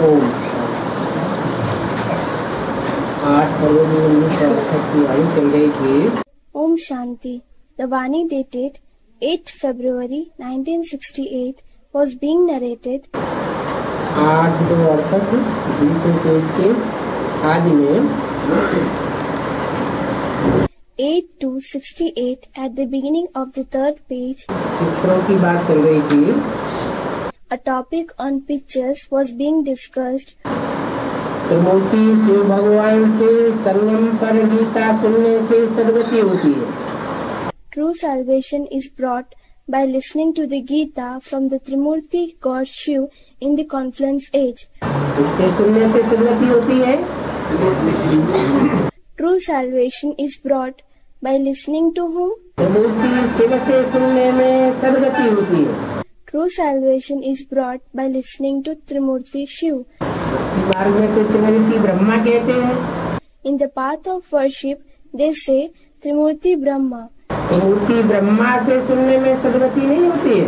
ओम। 8 फरवरी 1968 की वाणी चल रही थी। Om Shanti. The Vani dated 8th February 1968 was being narrated 8/2/68 दूसरे पेज के आदि में 8 to 68 at the beginning of the third page. चित्रों की बात चल रही थी। A topic on pictures was being discussed. त्रिमूर्ति शिव भगवान से संगम पर गीता सुनने से सद्गति होती है। True salvation is brought by listening to the Gita from the Trimurti God Shiv in the confluence age. इससे सुनने से सद्गति होती है। True salvation is brought by listening to whom? त्रिमूर्ति शिव से सुनने में सद्गति होती है। True salvation is brought by listening to Trimurti Shiv. मार्ग में तो त्रिमूर्ति ब्रह्मा कहते हैं। In the path of worship, they say Trimurti Brahma. त्रिमूर्ति ब्रह्मा से सुनने में सद्गति नहीं होती है।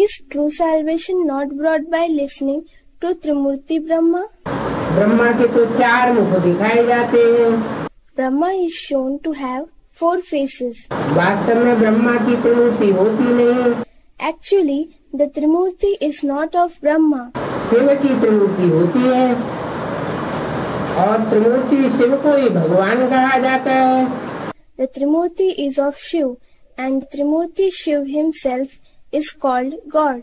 Is true salvation not brought by listening to Trimurti Brahma? Brahma के तो 4 मुख दिखाए जाते हैं। Brahma is shown to have 4 faces. वास्तव में ब्रह्मा की त्रिमूर्ति होती नहीं। Actually, the Trimurti is not of Brahma. Shiv की त्रिमूर्ति होती है और त्रिमूर्ति शिव को ही भगवान कहा जाता है। The Trimurti is of Shiv and Trimurti Shiv himself is called God.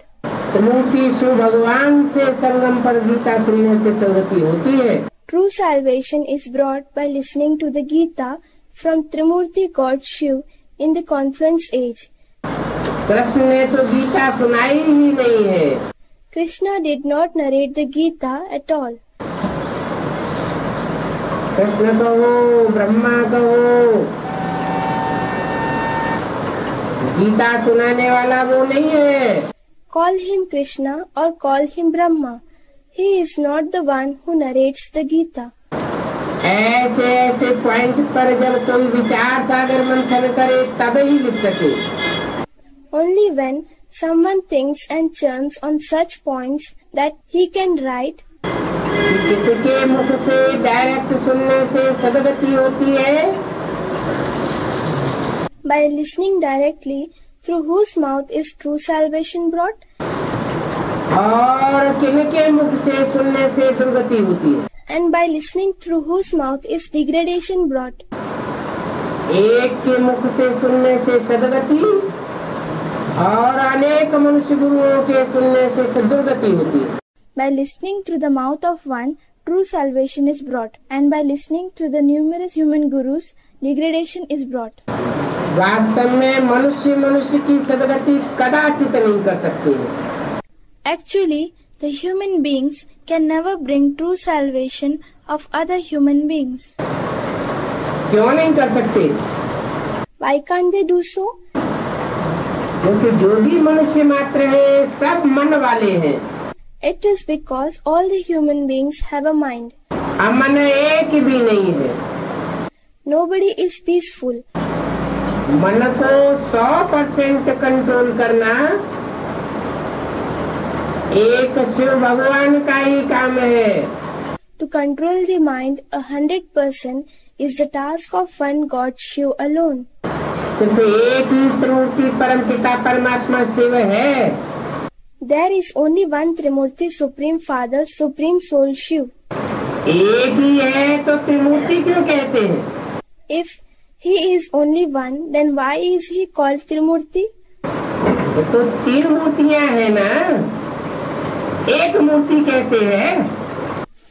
त्रिमूर्ति शिव भगवान से संगम पर गीता सुनने से सद्गति होती है। True salvation is brought by listening to the Gita from Trimurti God Shiv in the confluence age. Krishna ने तो गीता सुनाई ही नहीं है। Krishna did not narrate the Gita at all. Krishna कहो, ब्रह्मा कहो, गीता सुनाने वाला वो नहीं है। Call him Krishna or call him Brahma. He is not the one who narrates the Gita. ऐसे ऐसे पॉइंट पर जब कोई विचार सागर मंथन करे तब ही लिख सके। Only when someone thinks and churns on such points that he can write. कि किसके मुख से डायरेक्ट सुनने से सद्गति होती है? By listening directly, through whose mouth is true salvation brought? और किनके मुख से सुनने से दुर्गति होती है? And by listening through whose mouth is degradation brought? एक के मुख से सुनने से सद्गति और अनेक मनुष्य गुरुओं के सुनने से दुर्गति होती है। By listening through the mouth of one, true salvation is brought, and by listening through the numerous human gurus, degradation is brought. वास्तव में मनुष्य की सद्गति कदाचित नहीं कर सकते। Actually, the human beings can never bring true salvation of other human beings. क्यों नहीं कर सकते? Why can't they do so? क्योंकि जो भी मनुष्य मात्र है सब मन वाले हैं। It is because all the human beings have a mind. अमन एक भी नहीं है। Nobody is peaceful. मन को 100% कंट्रोल करना एक शिव भगवान का ही काम है। To control the mind 100% is the task of one God Shiv alone. सिर्फ एक ही त्रिमूर्ति परमपिता परमात्मा शिव है। There is only one Trimurti Supreme Father, Supreme Soul Shiv. एक ही है तो त्रिमूर्ति क्यों कहते हैं? If he is only one, then why is he called Trimurti? तो 3 मूर्तियाँ हैं ना, एक मूर्ति कैसे है?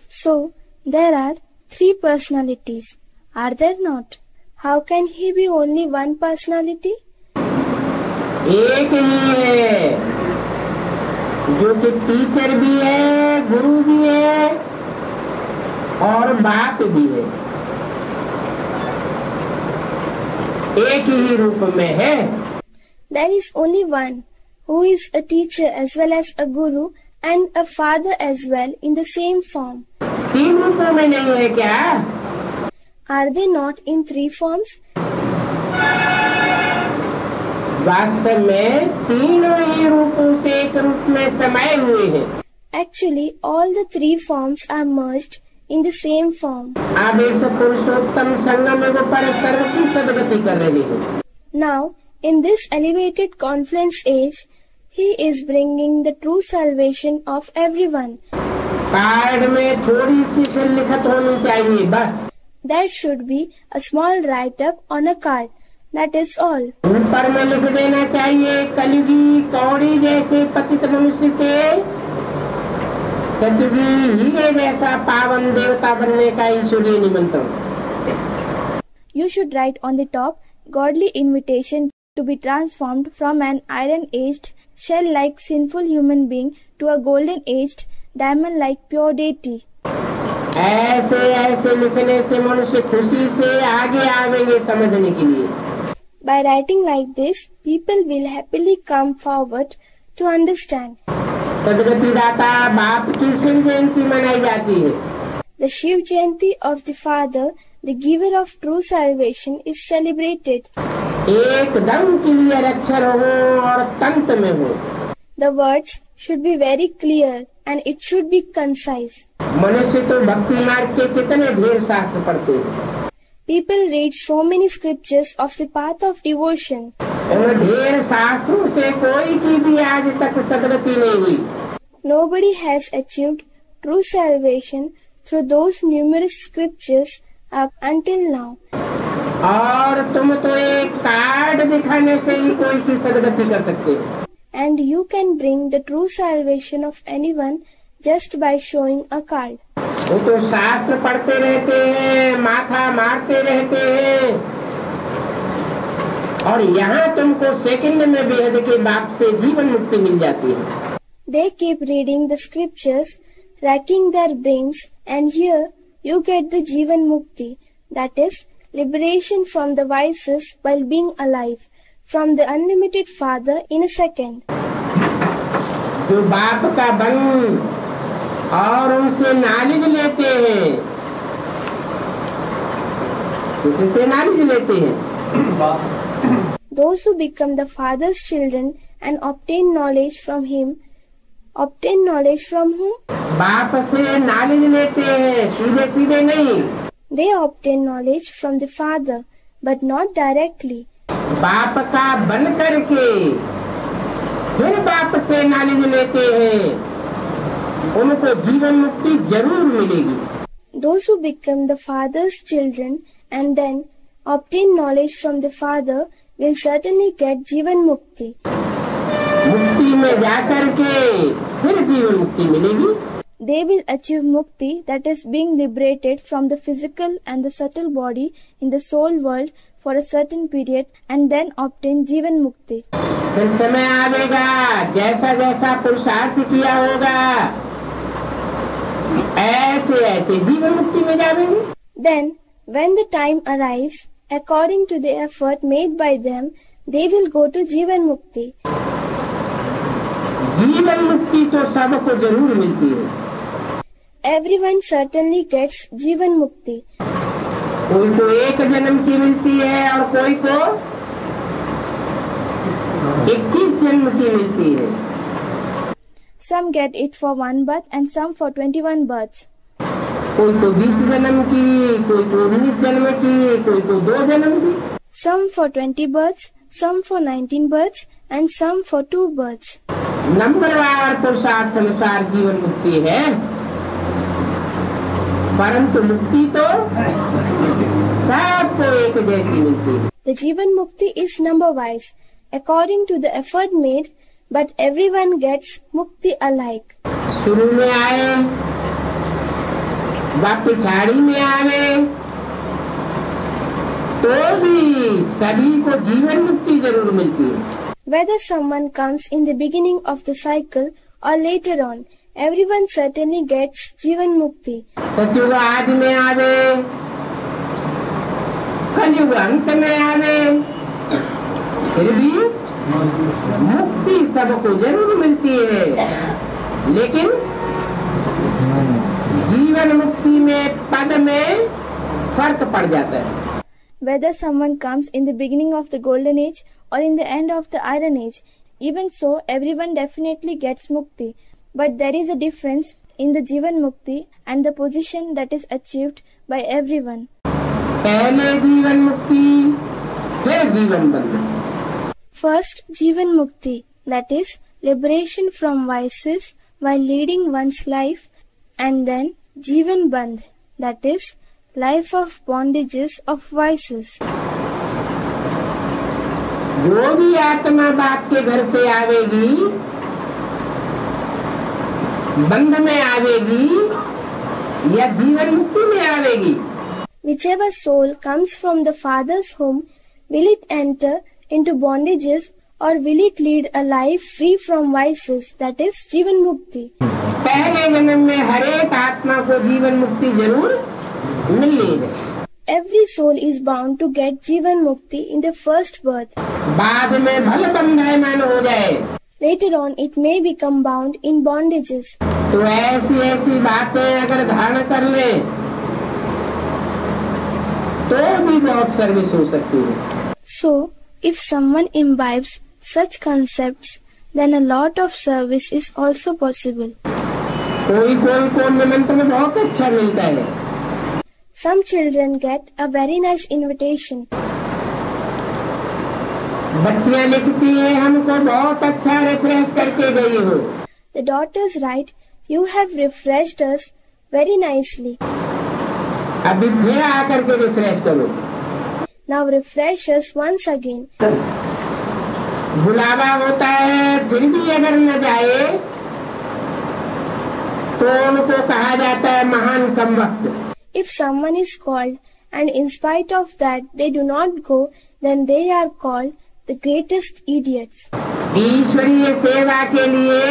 So there are 3 personalities. Are there not? How can he be only one personality? एक ही है जो कि टीचर भी है, गुरु भी है और बाप भी है। एक ही रूप में है। There is only one who is a teacher as well as a guru and a father as well in the same form. 3 रूपों में नहीं है क्या? Are they not in 3 forms? वास्तव में तीनों ही रूपों से एक रूप में समाये हुए हैं। Actually, all the three forms are merged in the same form. आदेश पुरुषोत्तम संगम युग पर सर्व की सदगति कर रही हो। Now, in this elevated confluence age, he is bringing the true salvation of everyone. Card में थोड़ी सी फिर लिखत होनी चाहिए, बस। There should be a small write-up on a card. That is all. ऊपर में लिख देना चाहिए, कलयुगी कौड़ी जैसे पतित मनुष्य से सतयुगी हीरे जैसा पावन देवता बनने का ईश्वरीय निमंत्रण। You should write on the top, godly invitation to be transformed from an iron-aged, shell-like sinful human being to a golden-aged, diamond-like pure deity. ऐसे ऐसे लिखने से मनुष्य खुशी से आगे आवेंगे समझने के लिए। By writing like this, people will happily come forward to understand. सदगति दाता बाप की शिव जयंती मनाई जाती है। The Shiv Jayanti of the Father, the giver of true salvation, is celebrated. एकदम क्लियर अक्षर हो और तंत में हो। The words should be very clear and it should be concise. मनुष्य तो भक्ति मार्ग के कितने ढेर शास्त्र पढ़ते हैं। People read so many scriptures of the path of devotion. उन ढेर शास्त्रों से कोई की भी आज तक सदगति नहीं हुई। Nobody has achieved true salvation through those numerous scriptures up until now. और तुम तो एक कार्ड दिखाने से ही कोई की सदगति कर सकते हो। And you can bring the true salvation of anyone just by showing a card. वो तो शास्त्र पढ़ते रहते हैं, माथा मारते रहते हैं, और यहाँ तुमको सेकंड में बेहद के बाप से जीवन मुक्ति मिल जाती है। They keep reading the scriptures, racking their brains, and here you get the Jivan Mukti, that is, liberation from the vices while being alive, from the unlimited Father in a second. जो बाप का बन और उनसे knowledge लेते हैं, किससे knowledge लेते हैं? Those who become the Father's children and obtain knowledge from Him, obtain knowledge from whom? बाप से नॉलेज लेते हैं, सीधे सीधे नहीं। They obtain knowledge from the Father, but not directly. बाप का बन करके फिर बाप से नॉलेज लेते हैं, उनको जीवन मुक्ति जरूर मिलेगी। Those who become the Father's children and then obtain knowledge from the Father will certainly get Jivan Mukti. मुक्ति में जाकर के फिर जीवन मुक्ति मिलेगी। They will achieve Mukti, that is being liberated from the physical and the subtle body in the soul world for a certain period and then obtain Jivan Mukti. फिर समय आवेगा, जैसा जैसा पुरुषार्थ किया होगा ऐसे ऐसे जीवन मुक्ति में जाएंगे। Then, when the time arrives, according to the effort made by them, they will go to Jivan Mukti. जीवन मुक्ति तो सबको जरूर मिलती है। Everyone certainly gets Jivan Mukti. कोई को एक जन्म की मिलती है और कोई को 21 जन्म की मिलती है। Some get it for one birth and some for 21 births. कोई को 20 जन्म की, कोई को 19 जन्म की, कोई को 2 जन्म की। Some for 20 births, some for 19 births, and some for 2 births. नंबरवार पुरुषार्थ अनुसार जीवन मुक्ति है, परंतु मुक्ति तो सबको एक जैसी मिलती है। The Jivan Mukti is number wise, according to the effort made, but everyone gets Mukti alike. शुरू में आए व पिछाड़ी में आवे तो भी सभी को जीवन मुक्ति जरूर मिलती है। Whether someone comes in the beginning of the cycle or later on, everyone certainly gets Jivan Mukti. सतयुग आदि में आवे, कलयुग अंत में आवे, फिर भी मुक्ति सबको जरूर मिलती है, लेकिन जीवन मुक्ति में पद में फर्क पड़ जाता है। Whether someone comes in the beginning of the golden age or in the end of the iron age, even so everyone definitely gets Mukti. But there is a difference in the Jivan Mukti and the position that is achieved by everyone. पहले जीवन मुक्ति, फिर जीवन बंधन। First, Jivan Mukti, that is liberation from vices while leading one's life, and then Jivan Bandh, that is life of bondages of vices. जो भी आत्मा बाप के घर से आवेगी, बंध में आवेगी या जीवन मुक्ति में आवेगी, Whichever soul comes from the Father's home, will it enter into bondages or will it lead a life free from vices, that is Jivan Mukti? पहले जन्म में हर एक आत्मा को जीवन मुक्ति जरूर मिलनी है। Every soul is bound to get Jivan Mukti in the first birth. बाद में भले बंधायमान हो जाए, Later on, it may become bound in bondages. तो ऐसी ऐसी बातें अगर धारण कर ले तो भी बहुत सर्विस हो सकती है। So, if someone imbibes such concepts, then a lot of service is also possible. कोई कोई को निमंत्रण बहुत अच्छा मिलता है। Some children get a very nice invitation. बच्चियां लिखती हैं, हमको बहुत अच्छा रिफ्रेश करके गई हो। The daughters write, "You have refreshed us very nicely. अभी फिर आकर के रिफ्रेश करो। Now refresh us once again." बुलावा होता है, फिर भी अगर न जाए तो उनको कहा जाता है महान कमबख्त। If someone is called and in spite of that they do not go, then they are called the greatest idiots. ईश्वरीय सेवा के लिए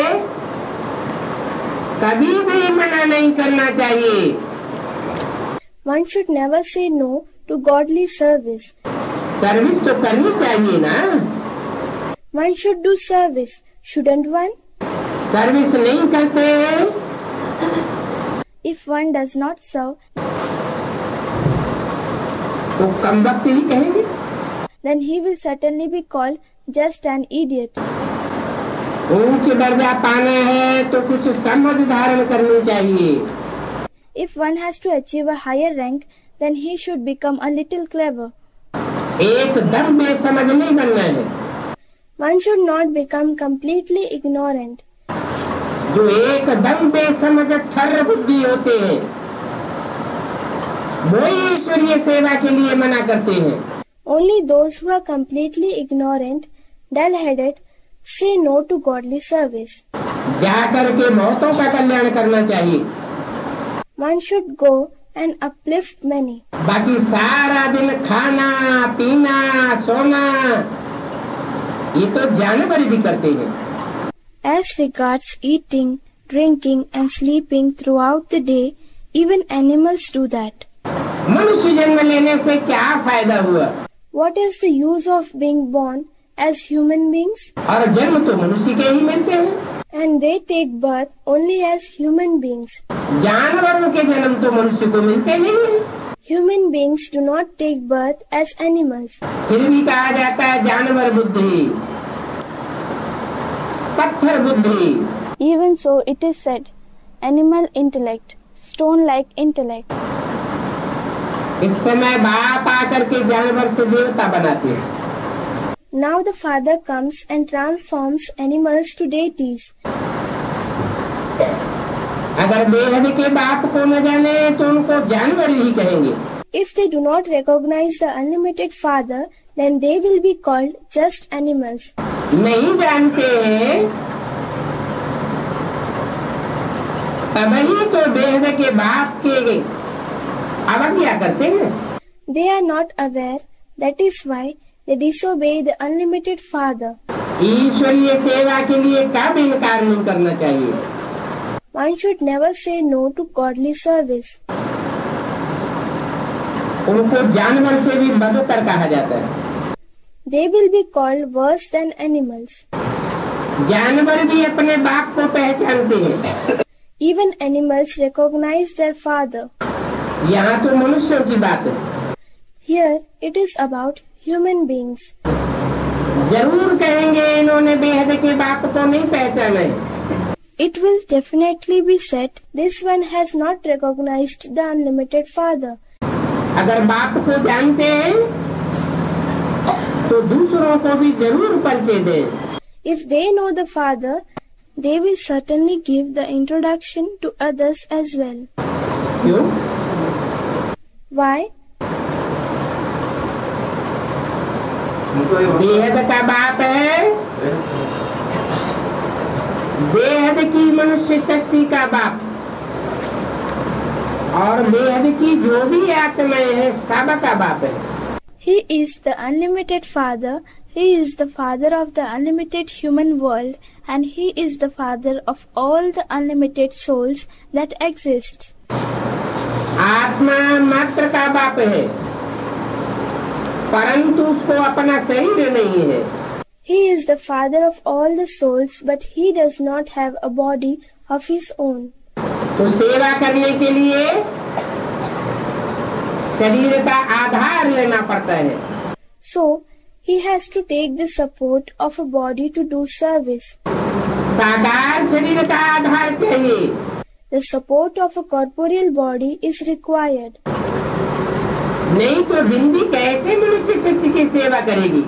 कभी भी मना नहीं करना चाहिए। One should never say no to godly service. Service तो करनी चाहिए ना। One should do service, shouldn't one? Service नहीं करते If one does not serve, तो कमबख्त ही कहेंगे। then he will certainly be called just an idiot. ऊंच दर्जा पाना है तो कुछ समझ धारण करनी चाहिए। If one has to achieve a higher rank, then he should become a little clever. एकदम बेसमझ नहीं बनना है। One should not become completely ignorant. जो एकदम बेसमझ ठर्र बुद्धि होते हैं वो ईश्वरीय सेवा के लिए मना करते हैं। Only those who are completely ignorant, dull-headed, say no to godly service. जाकर के बहुतों का कल्याण करना चाहिए। One should go and uplift many. बाकी सारा दिन खाना पीना सोना ये तो जानवर भी करते हैं। As regards eating, drinking and sleeping throughout the day, even animals do that. मनुष्य जन्म लेने से क्या फायदा हुआ? What is the use of being born as human beings? और जन्म तो मनुष्य के ही मिलते हैं। And they take birth only as human beings. जानवरों के जन्म तो मनुष्य को मिलते नहीं है। Human beings do not take birth as animals. फिर भी कहा जाता है जानवर बुद्धि, पत्थर बुद्धि। Even so, it is said, animal intellect, stone-like intellect. इस समय बाप आकर के जानवर से देवता बनाते हैं। Now the Father comes and transforms animals to deities. अगर बेहद के बाप को न जाने तो उनको जानवर ही कहेंगे। If they do not recognize the unlimited Father, then they will be called just animals. नहीं जानते हैं तभी तो बेहद के बाप के अवज्ञा करते हैं। They are not aware, that is why they disobey the unlimited Father. ईश्वरीय सेवा के लिए कब इनकार नहीं करना चाहिए। One should never say no to godly service. उनको जानवर से भी बदतर कहा जाता है। They will be called worse than animals. जानवर भी अपने बाप को पहचानते हैं। Even animals recognize their father. यहाँ तो मनुष्यों की बात है। Here it is about human beings. जरूर कहेंगे इन्होंने बेहद के बाप को नहीं पहचाना है। it will definitely be said, this one has not recognized the unlimited Father. अगर बाप को जानते हैं तो दूसरों को भी जरूर परिचय दें। If they know the Father, they will certainly give the introduction to others as well. क्यों? Why? बेहद का बाप है, बेहद की मनुष्य सृष्टि का बाप, और बेहद की जो भी आत्माएं हैं सब का बाप है। He is the unlimited Father, He is the Father of the unlimited human world, and He is the Father of all the unlimited souls that exist. आत्मा मात्र का बाप है, परंतु उसको अपना शरीर नहीं है। He is the Father of all the souls, but He does not have a body of His own. तो सेवा करने के लिए शरीर का आधार लेना पड़ता है। So, He has to take the support of a body to do service. साकार शरीर का आधार चाहिए। The support of a corporeal body is required. नहीं तो बिंदी कैसे मनुष्य सृष्टि की सेवा करेगी?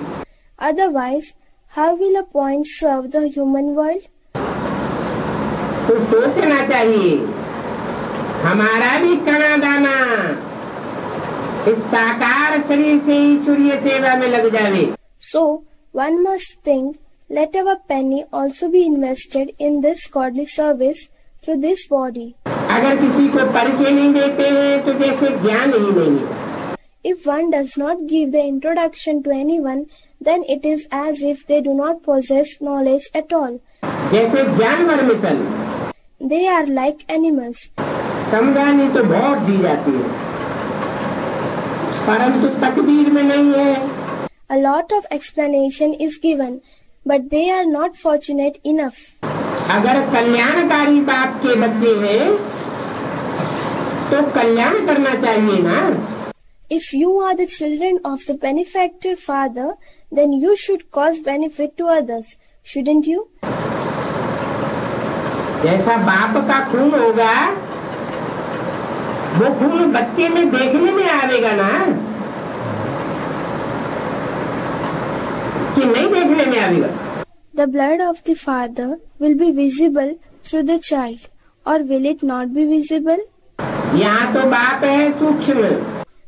Otherwise, how will a point serve the human world? तो सोचना चाहिए, हमारा भी कणा दाना इस साकार शरीर से ही ईश्वरीय सेवा में लग जावे। So, one must think, let our penny also be invested in this godly service through this body. अगर किसी को परिचय नहीं देते हैं तो जैसे ज्ञान ही नहीं है। If one does not give the introduction to anyone, then it is as if they do not possess knowledge at all. जैसे जानवर मिसल, They are like animals. समझानी तो बहुत दी जाती है, परंतु तकदीर में नहीं है। A lot of explanation is given, but they are not fortunate enough. अगर कल्याणकारी बाप के बच्चे हैं तो कल्याण करना चाहिए ना। If you are the children of the benefactor Father, then you should cause benefit to others, shouldn't you? जैसा बाप का खून होगा, वो खून बच्चे में देखने में आवेगा ना, कि नहीं देखने में आवेगा? The blood of the Father will be visible through the child, or will it not be visible? यहाँ तो बाप है सूक्ष्म,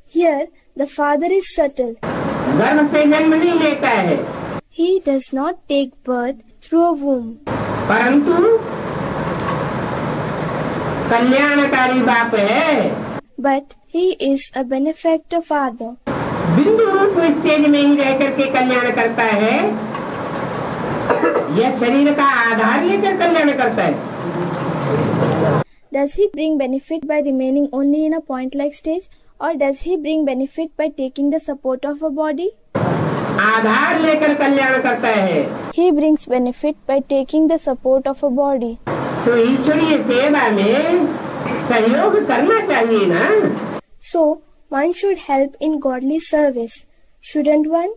Here, the Father is subtle. गर्भ से जन्म नहीं लेता है, He does not take birth through a womb. परंतु कल्याणकारी बाप है। But He is a benefactor Father. बिंदु रूप स्टेज में ही रह करके कल्याण करता है, यह शरीर का आधार लेकर कल्याण करता है। Does He bring benefit by remaining only in a point-like stage, or does He bring benefit by taking the support of a body? आधार लेकर कल्याण करता है। He brings benefit by taking the support of a body. तो ईश्वरीय सेवा में सहयोग करना चाहिए ना। So, one should help in godly service, shouldn't one?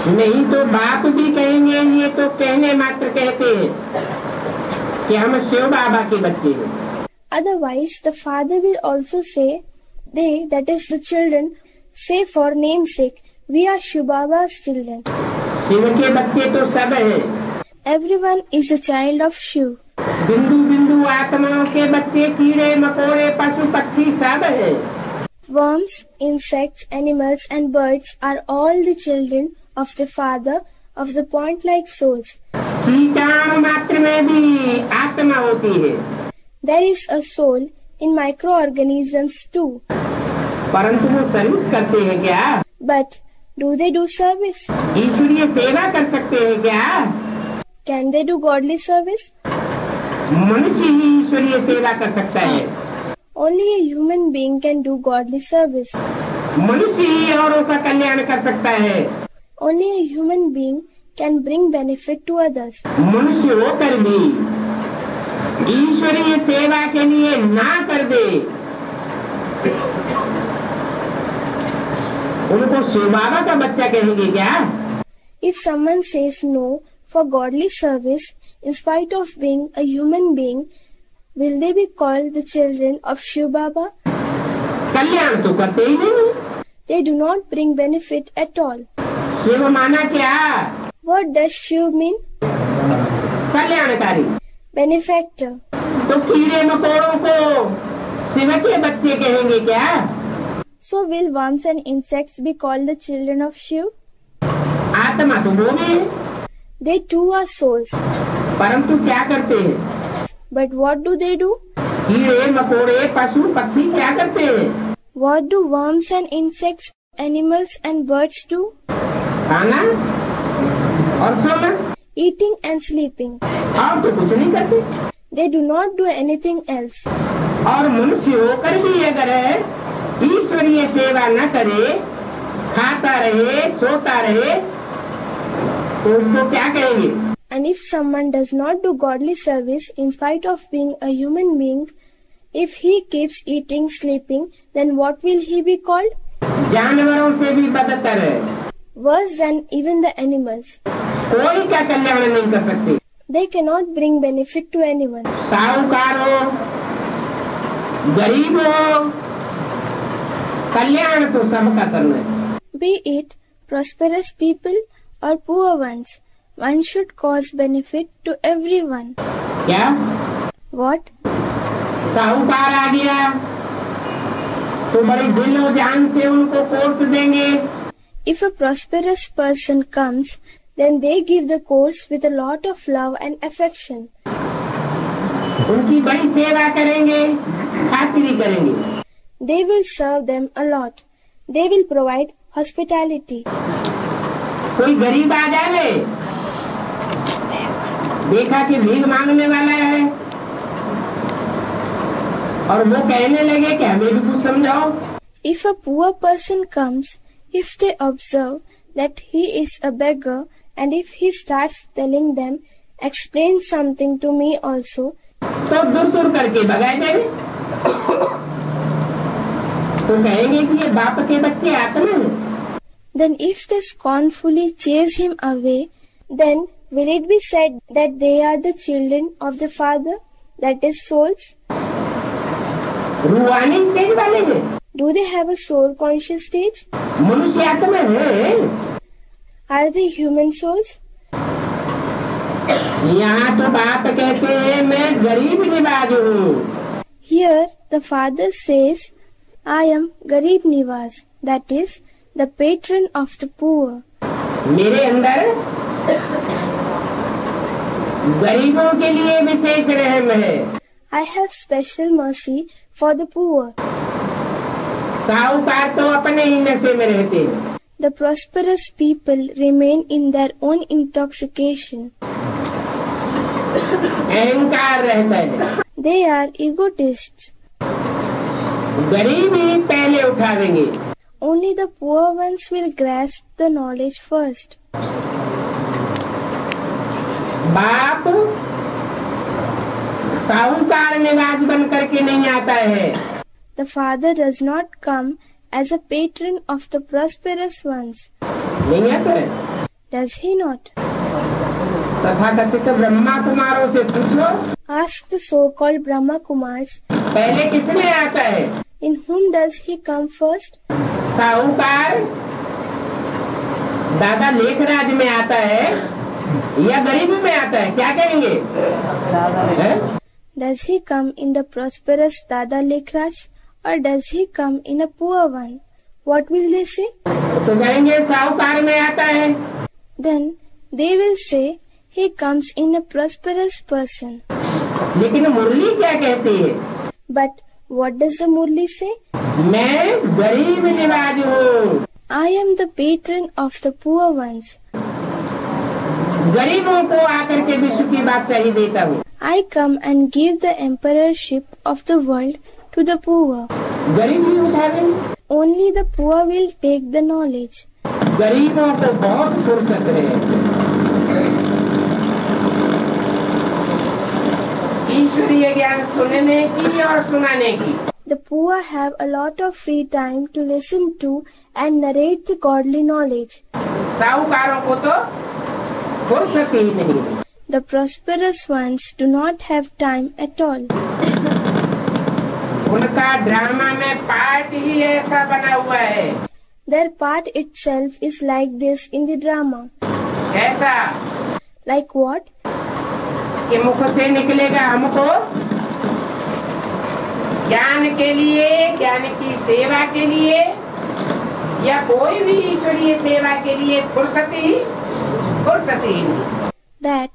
नहीं तो बाप भी कहेंगे, ये तो कहने मात्र कहते हैं कि हम शिव बाबा के बच्चे हैं। Otherwise, the Father will also say, they, that is the children, say for namesake, we are Shiv Baba's children. Shiv के बच्चे तो सब हैं। Everyone is a child of Shiv. बिंदु बिंदु आत्माओं के बच्चे कीड़े मकोड़े पशु पक्षी सब हैं। Worms, insects, animals and birds are all the children of the Father of the point-like souls. कीटाणु मात्र में भी आत्मा होती है, There is a soul in microorganisms too. परंतु वो सर्विस करते हैं क्या? But do they do service? ईश्वरीय सेवा कर सकते हैं क्या? Can they do godly service? मनुष्य ही ईश्वरीय सेवा कर सकता है। Only a human being can do godly service. मनुष्य ही औरों का कल्याण कर सकता है। Only a human being can bring benefit to others. मनुष्य होकर भी ईश्वरीय सेवा के लिए ना कर दे, उनको शिव बाबा का बच्चा कहेंगे क्या? If someone says no for godly service in spite of being a human being, will they be called the children of Shiv Baba? कल्याण तो करते ही नहीं। They do not bring benefit at all. Shiv माना क्या? What does Shiv mean? कल्याणकारी। Benefactor. तो कीड़े मकोड़ों को शिव के बच्चे कहेंगे क्या? So will worms and insects be called the children of Shiv? आत्मा तो वो भी है, They too are souls. परंतु क्या करते हैं? But what do they do? कीड़े मकोड़े पशु पक्षी क्या करते हैं? What do worms and insects, animals and birds do? खाना और सोना, Eating and sleeping. और तो कुछ नहीं करते। They do not do anything else. और मनुष्य होकर भी अगर ईश्वरीय सेवा न करे, खाता रहे सोता रहे, तो उसको क्या कहेंगे? And if someone does not do godly service in spite of being a human being, if he keeps eating, sleeping, then what will he be called? जानवरों से भी बदतर है। Worse than even the animals. कोई का कल्याण नहीं कर सकते। They cannot bring benefit to anyone. साहूकार हो, गरीब हो, कल्याण तो सबका करना है। Be it prosperous people or poor ones, one should cause benefit to everyone. क्या? What? साहूकार आ गया तो बड़ी दिलो जान से उनको कोर्स देंगे। If a prosperous person comes, then they give the course with a lot of love and affection. उनकी बड़ी सेवा करेंगे, खातिरी करेंगे। They will serve them a lot. They will provide hospitality. कोई गरीब आ जाए, देखा कि भीख मांगने वाला है, और वो कहने लगे कि हमें भी कुछ समझाओ। If a poor person comes, if they observe that he is a beggar, and if he starts telling them, explain something to me also, तो दूर दूर करके भगाए देंगे। तो कहेंगे कि ये बाप के बच्चे आत्मा हैं। then if they scornfully chase him away, then will it be said that they are the children of the Father, that is souls? रूहानी स्टेज वाले हैं। Do they have a soul conscious stage? मनुष्य आत्मा है। Are they human souls? यहाँ तो बाप कहते हैं मैं गरीब निवाज हूँ। Here the Father says, I am Garib Nivas, that is, the patron of the poor. मेरे अंदर गरीबों के लिए विशेष रहम है। I have special mercy for the poor. साहूकार तो अपने ही नशे में रहते हैं। The prosperous people remain in their own intoxication. अहंकार रहता है। They are egotists. गरीब ही पहले उठावेंगे। Only the poor ones will grasp the knowledge first. बाप साहूकार निवास बन करके नहीं आता है। The Father does not come as a patron of the prosperous ones. नहीं आता है। Does he not? तथाकथित ब्रह्मा कुमारों से पूछो, Ask the so-called Brahma Kumars, पहले किसमें आता है? in whom does he come first? साहूकार दादा लेखराज में आता है या गरीबी में आता है? क्या कहेंगे? है? Does he come in the prosperous Dada Lekhraj, or does he come in a poor one? What will they say? तो कहेंगे साहूकार में आता है। Then they will say he comes in a prosperous person. लेकिन मुरली क्या कहती है? But what does the Murli say? मैं गरीब निवाज हूँ। I am the patron of the poor ones. गरीबों को आकर के विश्व की बादशाही देता हूँ। I come and give the emperorship of the world to the poor. गरीब ही उठावेंगे। Only the poor will take the knowledge. गरीबों को बहुत फुर्सत है ईश्वरीय ज्ञान सुनने की और सुनाने की। The poor have a lot of free time to listen to and narrate the godly knowledge. साहूकारों को तो फुर्सत ही नहीं है। The prosperous ones do not have time at all. उनका ड्रामा में पार्ट ही ऐसा बना हुआ है। Their part itself is like this in the drama. ऐसा Like what? कि मुख से निकलेगा हमको ज्ञान के लिए, ज्ञान की सेवा के लिए या कोई भी ईश्वरीय सेवा के लिए फुर्सत ही नहीं। That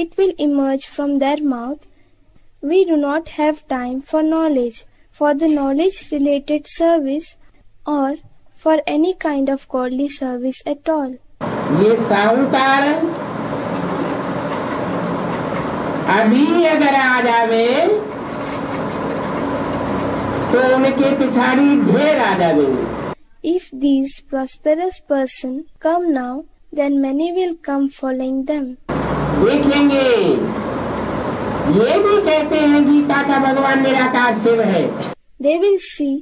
it will emerge from their mouth, we do not have time for knowledge, for the knowledge-related service, or for any kind of godly service at all. ये साहूकार अभी अगर आ जावे तो उनके पिछाड़ी ढेर आ जावेंगे। If these prosperous person come now, then many will come following them. देखेंगे ये भी कहते हैं गीता का भगवान निराकार शिव है। They will see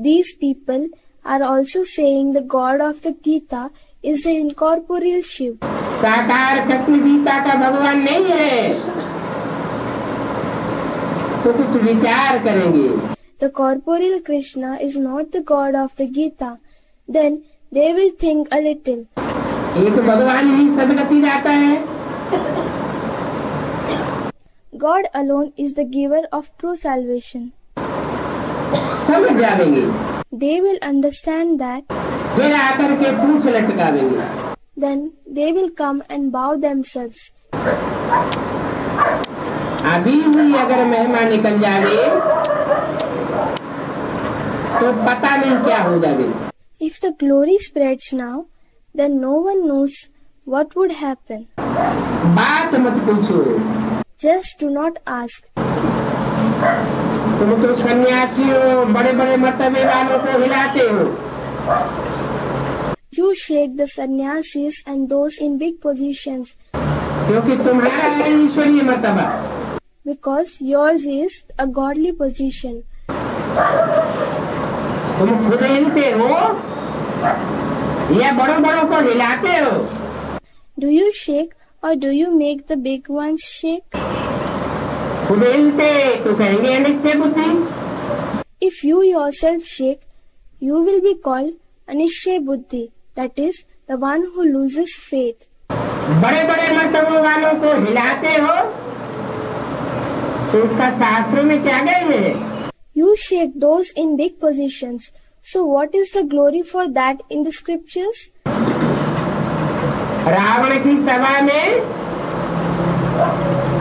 these people are also saying the God of the Gita is the incorporeal Shiv. साकार कृष्ण गीता का भगवान नहीं है तो कुछ विचार करेंगे। The corporeal Krishna is not the God of the Gita. Then they will think a little. एक भगवान ही सदगति दाता है। God alone is the giver of true salvation. समझ जाएंगे। They will understand that. फिर आकर के पूंछ लटकावेंगे। Then they will come and bow themselves. अभी ही अगर महिमा निकल जावे तो पता नहीं क्या हो जावे। If the glory spreads now, then no one knows what would happen. बात मत पूछो। Just do not ask. तुम तो सन्यासियों बड़े बड़े मर्तबे वालों को हिलाते हो। You shake the sannyasis and those in big positions. क्योंकि तुम्हारा है ईश्वरीय मर्तबा। Because yours is a godly position. तुम खुद हिलते हो या बड़ों बड़ों को हिलाते हो? Do you shake or do you make the big ones shake? खुद हिलते तो कहेंगे अनिश्चय बुद्धि। If you yourself shake, you will be called Anishya Buddhi, that is, the one who loses faith. बड़े बड़े मर्तबों वालों को हिलाते हो तो उसका शास्त्रों में क्या गए है? You shake those in big positions. So what is the glory for that in the scriptures? Ravan की सभा में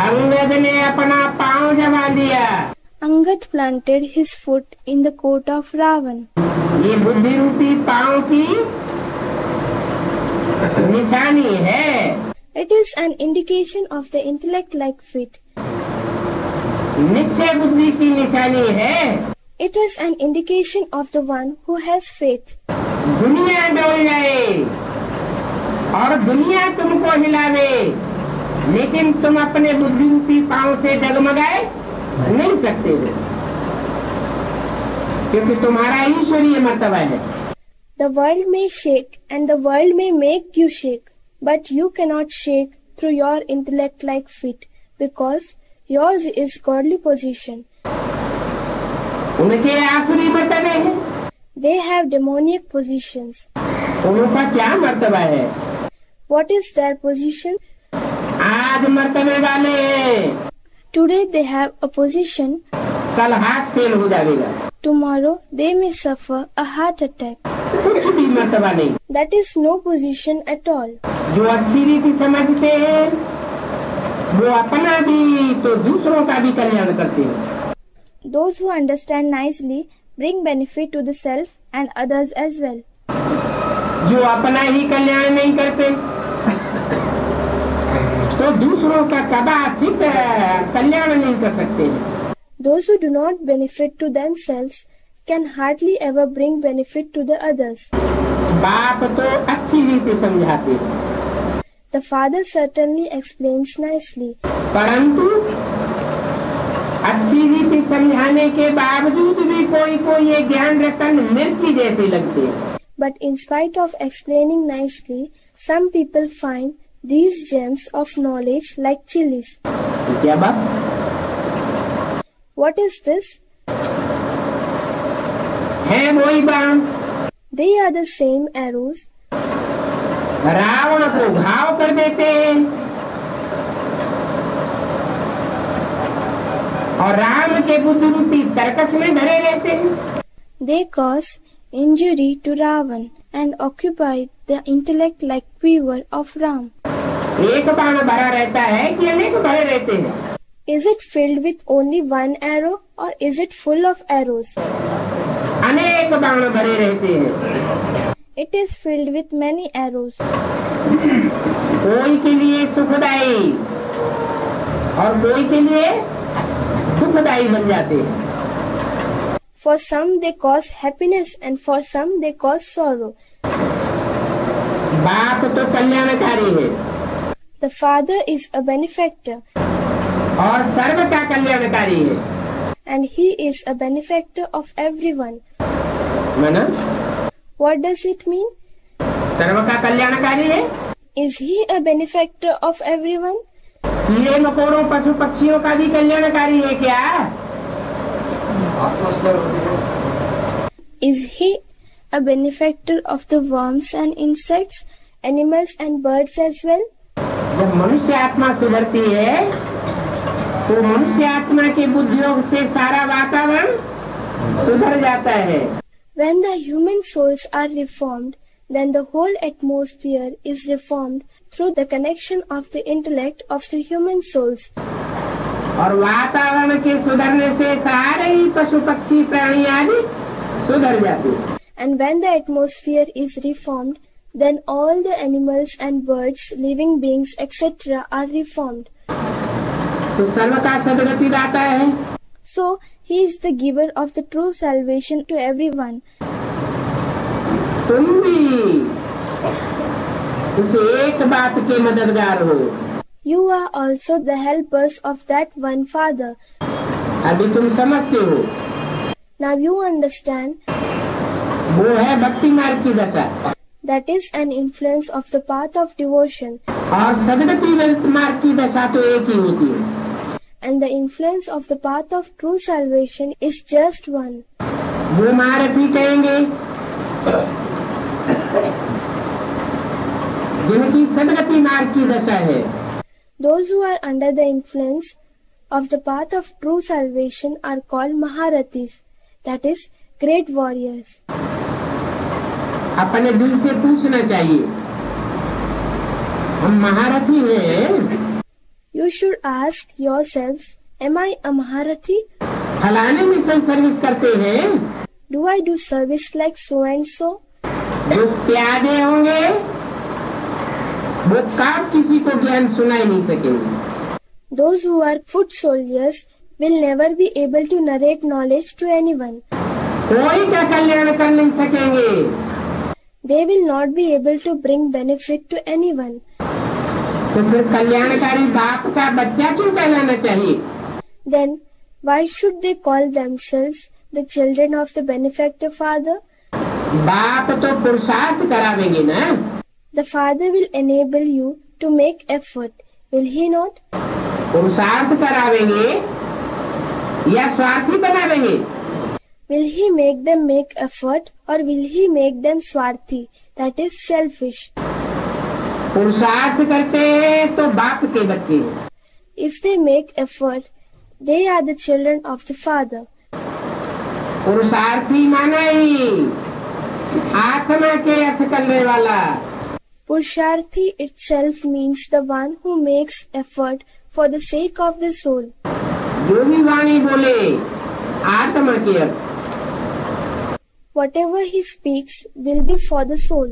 अंगद ने अपना पांव जमा दिया। Angad planted his foot in the coat of Ravan. ये बुद्धि रूपी पांव की निशानी है। It is an indication of the intellect-like feet. निश्चय बुद्धि की निशानी है। It is an indication of the one who has faith. दुनिया डोल जाए और दुनिया तुमको हिलावे, लेकिन तुम अपने बुद्धि रूपी पांव से डगमगाए नहीं सकते हो, क्योंकि तुम्हारा ईश्वरीय मर्तबा है। The world may shake and the world may make you shake, but you cannot shake through your intellect-like feet, because yours is godly position. उनके आसुरी मर्तबे हैं। They have demoniac positions. उनका क्या मर्तबा है? What is their position? आज मर्तबे वाले हैं, Today they have a position. कल हार्ट फेल हो जाएगा। Tomorrow they may suffer a heart attack. कुछ भी मर्तबा नहीं। That is no position at all. जो अच्छी रीति समझते हैं वो अपना भी तो दूसरों का भी कल्याण करते हैं। Those who understand nicely bring benefit to the self and others as well. जो अपना ही कल्याण नहीं करते तो दूसरों का कदाचित कल्याण नहीं कर सकते हैं। Those who do not benefit to themselves can hardly ever bring benefit to the others. बाप तो अच्छी रीति समझाते हैं, The father certainly explains nicely. परंतु अच्छी रीति समझाने के बावजूद भी कोई को ये ज्ञान रतन मिर्ची जैसी लगती है। But in spite of explaining nicely, some people find these gems of knowledge like chilies. क्या बात? What is this? है वही बाण, They are the same arrows Ravan को घाव कर देते हैं और राम के बुद्धि रूपी तरकस में धरे रहते हैं। They cause injury to Ravan and occupy the intellect like quiver of Ram. एक बाण भरा रहता है कि अनेक भरे रहते हैं? Is it filled with only one arrow or is it full of arrows? अनेक बाण भरे रहते हैं। It is filled with many arrows. कोई के लिए सुखदाई और कोई के लिए दुखदाई बन जाते हैं। For some they cause happiness and for some they cause sorrow. बाप तो कल्याणकारी है The father is a benefactor और सर्व का कल्याणकारी है। and he is a benefactor of everyone. माना What does it mean? सर्व का कल्याणकारी है। Is he a benefactor of everyone? कीड़े मकोड़ों पशु पक्षियों का भी कल्याणकारी है क्या? Is he a benefactor of the worms and insects, animals and birds as well? जब मनुष्य आत्मा सुधरती है तो मनुष्य आत्मा के बुद्धियोग से सारा वातावरण सुधर जाता है। When the human souls are reformed, then the whole atmosphere is reformed through the connection of the intellect of the human souls. और वातावरण के सुधरने से सारे ही पशु पक्षी प्राणी आदि सुधर जाते हैं। And when the atmosphere is reformed, then all the animals and birds, living beings, etc. are reformed. तो सर्व का सदगति दाता है। So, he is the giver of the true salvation to everyone. तुम भी उस एक बात के मददगार हो। You are also the helpers of that one Father. अभी तुम समझते हो, Now you understand वो है भक्ति मार्ग की दशा that is an influence of the path of devotion, और सदगति मार्ग की दशा तो एक ही होती है। and the influence of the path of true salvation is just one. वो महारथी कहेंगे जिनकी सदगति मार्ग की दशा है। Those who are under the influence of the path of true salvation are called Maharathis, that is, great warriors. अपने दिल से पूछना चाहिए, हम महारथी हैं? You should ask yourselves, am I a Maharathi? फलाने मिशन सर्विस करते हैं? Do I do service like so and so? जो प्यादे होंगे वो कब किसी को ज्ञान सुना ही नहीं सकेंगे। Those who are foot soldiers will never be able to narrate knowledge to anyone. कोई का कल्याण कर नहीं सकेंगे। They will not be able to bring benefit to anyone. तो फिर कल्याणकारी बाप का बच्चा क्यों कहलाना चाहिए? Then why should they call themselves the children of the benefactor Father? बाप तो पुरुषार्थ करावेंगे ना। The Father will enable you to make effort, will he not? पुरुषार्थ करावेंगे या स्वार्थी बनावेंगे? Will he make them make effort or will he make them swarthi, that is selfish? पुरुषार्थ करते हैं तो बाप के बच्चे हैं। If they make effort, they are the children of the Father. पुरुषार्थी माना ही आत्मा के अर्थ करने वाला। Purusharthi itself means the one who makes effort for the sake of the soul. जो भी वाणी बोले आत्मा के अर्थ, Whatever he speaks will be for the soul.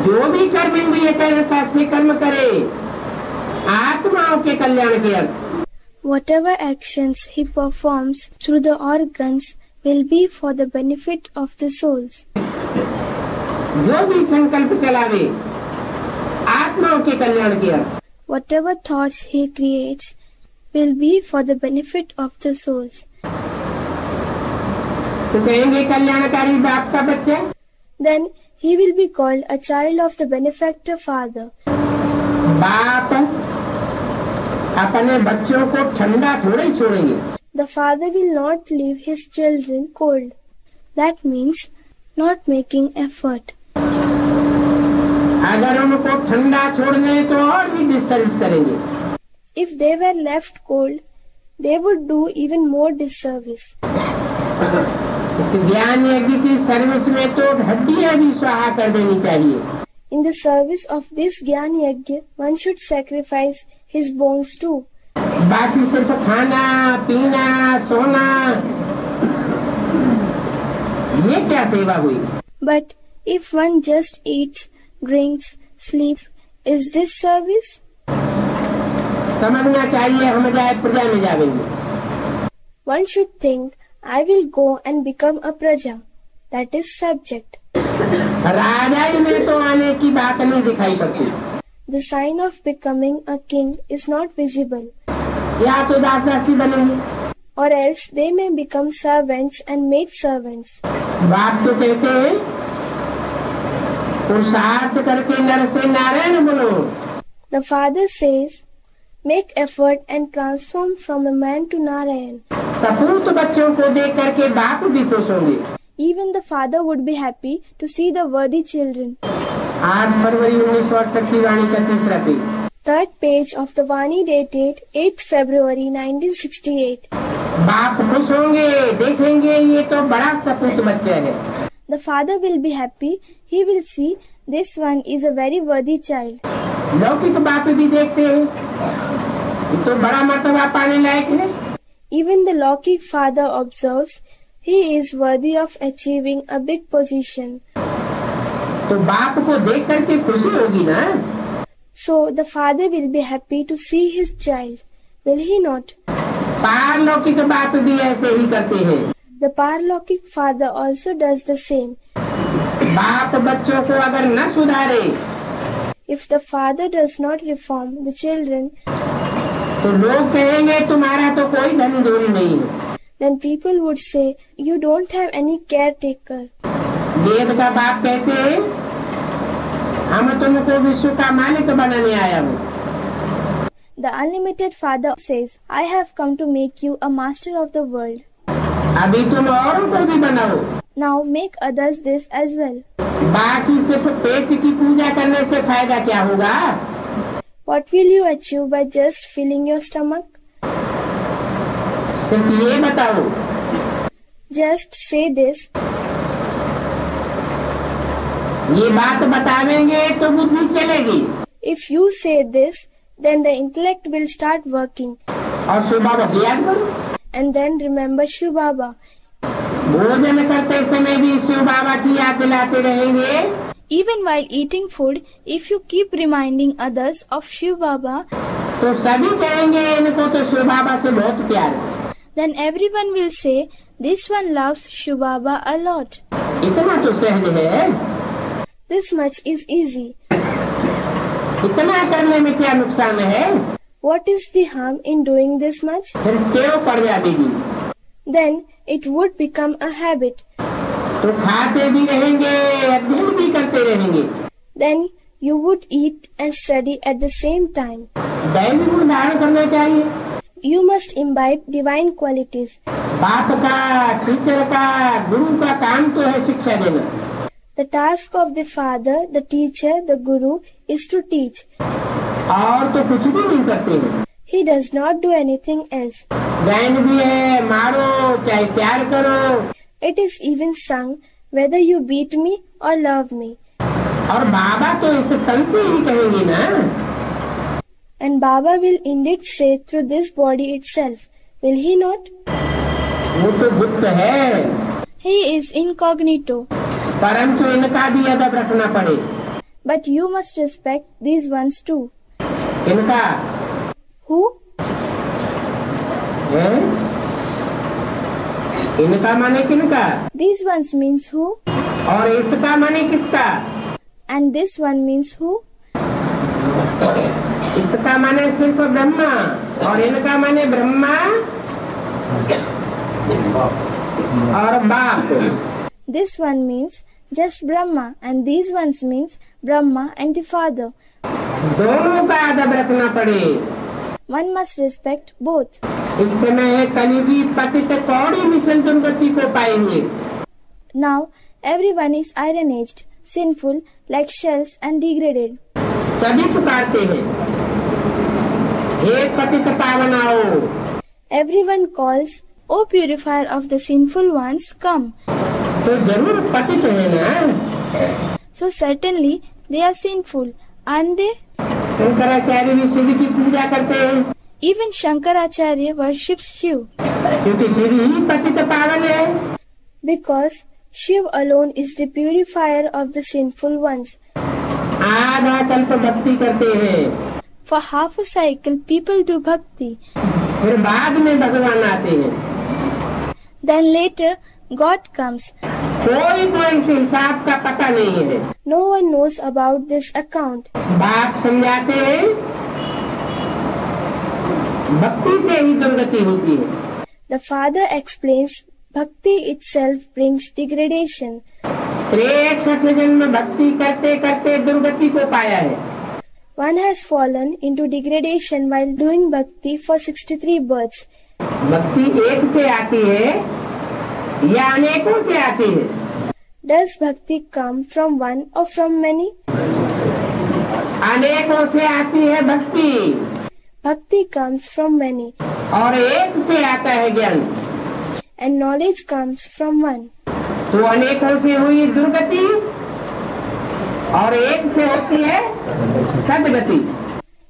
जो भी कर्म इंद्रिय कर्ता से कर्म करे आत्माओं के कल्याण के अर्थ। Whatever actions he performs through the organs will be for the benefit of the souls. जो भी संकल्प चलावे आत्माओं के कल्याण के अर्थ। Whatever thoughts he creates will be for the benefit of the souls. तो कहेंगे कल्याणकारी बाप का बच्चा। Then he will be called a child of the benefactor Father. बाप अपने बच्चों को ठंडा थोड़े ही छोड़ेंगे। The father will not leave his children cold. That means not making effort. अगर उनको ठंडा छोड़ दें तो और भी डिसर्विस करेंगे। If they were left cold, they would do even more disservice. इस ज्ञान यज्ञ की सर्विस में तो हड्डियां भी स्वाहा कर देनी चाहिए। In the service of this Gyan Yajna, one should sacrifice his bones too. बाकी सिर्फ खाना पीना सोना, ये क्या सेवा हुई? But if one just eats, drinks, sleeps, is this service? समझना चाहिए हम जाए प्रजा में जाएंगे। One should think, I will go and become a praja, that is subject. राजाई में तो आने की बात नहीं दिखाई पड़ती। The sign of becoming a king is not visible, या तो दास दासी बनेंगे, or else they may become servants and maid servants. बाप तो कहते हैं पुरुषार्थ करके नर से नारायण बनो। The father says, make effort and transform from a man to Narayan. सपूत बच्चों को देख करके बाप भी खुश होंगे। Even the father would be happy to see the worthy children. 8 फरवरी 1968 की वाणी का तीसरा page. Third page of the Vani dated 8th February 1968. बाप खुश होंगे, देखेंगे ये तो बड़ा सपूत बच्चा है। The father will be happy. He will see this one is a very worthy child. लौकिक बाप भी देखते हैं, ये तो बड़ा मर्तबा पाने लायक है। Even the Lokik father observes he is worthy of achieving a big position. तो बाप को देख करके खुशी होगी ना। So the father will be happy to see his child, will he not? पारलौकिक बाप भी ऐसे ही करते हैं। The Parlokik father also does the same. बाप बच्चों को अगर न सुधारे, If the father does not reform the children, तो लोग कहेंगे तुम्हारा तो कोई धनी धोनी नहीं है। then people would say, you don't have any caretaker. वेद का बाप कहते हैं हम तुमको विश्व का मालिक बनाने आया हूँ। The unlimited father says, I have come to make you a master of the world. अभी तुम औरों को भी बनाओ। Now make others this as well. बाकी सिर्फ पेट की पूजा करने से फायदा क्या होगा? What will you achieve by just filling your stomach? सिर्फ ये बताओ। Just say this. ये बात बतावेंगे तो बुद्धि चलेगी। If you say this, then the intellect will start working. और सुबह को याद करो। And then remember Shiv Baba. भोजन करते समय भी शिव बाबा की याद दिलाते रहेंगे। Even while eating food, if you keep reminding others of Shiv Baba, तो सभी कहेंगे इनको तो शिव बाबा से बहुत प्यार है। then everyone will say, this one loves Shiv Baba a lot. इतना तो सहज है। This much is easy. इतना करने में क्या नुकसान है? What is the harm in doing this much? फिर टेव पड़ जाएगी। Then it would become a habit. तो खाते भी रहेंगे, अध्ययन भी करते रहेंगे। Then you would eat and study at the same time. दैविक गुण धारण करना चाहिए। You must imbibe divine qualities. बाप का, टीचर का, गुरु का काम तो है शिक्षा देना। The task of the father, the teacher, the guru is to teach. और तो कुछ भी नहीं करते हैं। He does not do anything else. गायन भी है, मारो चाहे प्यार करो। It is even sung, whether you beat me or love me. और बाबा तो इस तन से ही कहेंगे ना। And Baba will indeed say through this body itself, will he not? वो तो गुप्त है। He is incognito. परंतु इनका भी अदब रखना पड़े। But you must respect these ones too. इनका Who? है? इनका माने किनका? These ones means who? और इसका माने किसका? And this one means who? इसका माने सिर्फ ब्रह्मा और इनका माने ब्रह्मा और बाप। This one means just Brahma, and these ones means Brahma and the Father. दोनों का अदब रखना पड़े। One must respect both. इस समय कलियुगी पतित कौड़ी मिसल दुर्गति को पाएंगे। Now everyone is iron-aged, sinful, like shells and degraded. सभी पुकारते हैं, हे पतित पावनाओ। Everyone calls, O purifier of the sinful ones, come. तो जरूर पतित है ना? So certainly they are sinful, aren't they? Shankaracharya भी शिव की पूजा करते हैं। Even Shankaracharya worships Shiv. क्योंकि शिव ही पतित पावन है। Because Shiv alone is the purifier of the sinful ones. आधा कल्प भक्ति करते हैं। For half a cycle people do bhakti. फिर बाद में भगवान आते हैं। Then later God comes. कोई को इनसे हिसाब का पता नहीं है। No one knows about this account. बाप समझाते हैं, भक्ति से ही दुर्गति होती है। The father explains bhakti itself brings degradation. 63 जन्म भक्ति करते करते दुर्गति को पाया है। One has fallen into degradation while doing bhakti for 63 births. भक्ति एक से आती है या अनेकों से आती है? Does bhakti come from one or from many? अनेकों से आती है भक्ति Bhakti comes from many. और एक से आता है ज्ञान। And knowledge comes from one. तो अनेकों से हुई दुर्गति और एक से होती है सद्गति।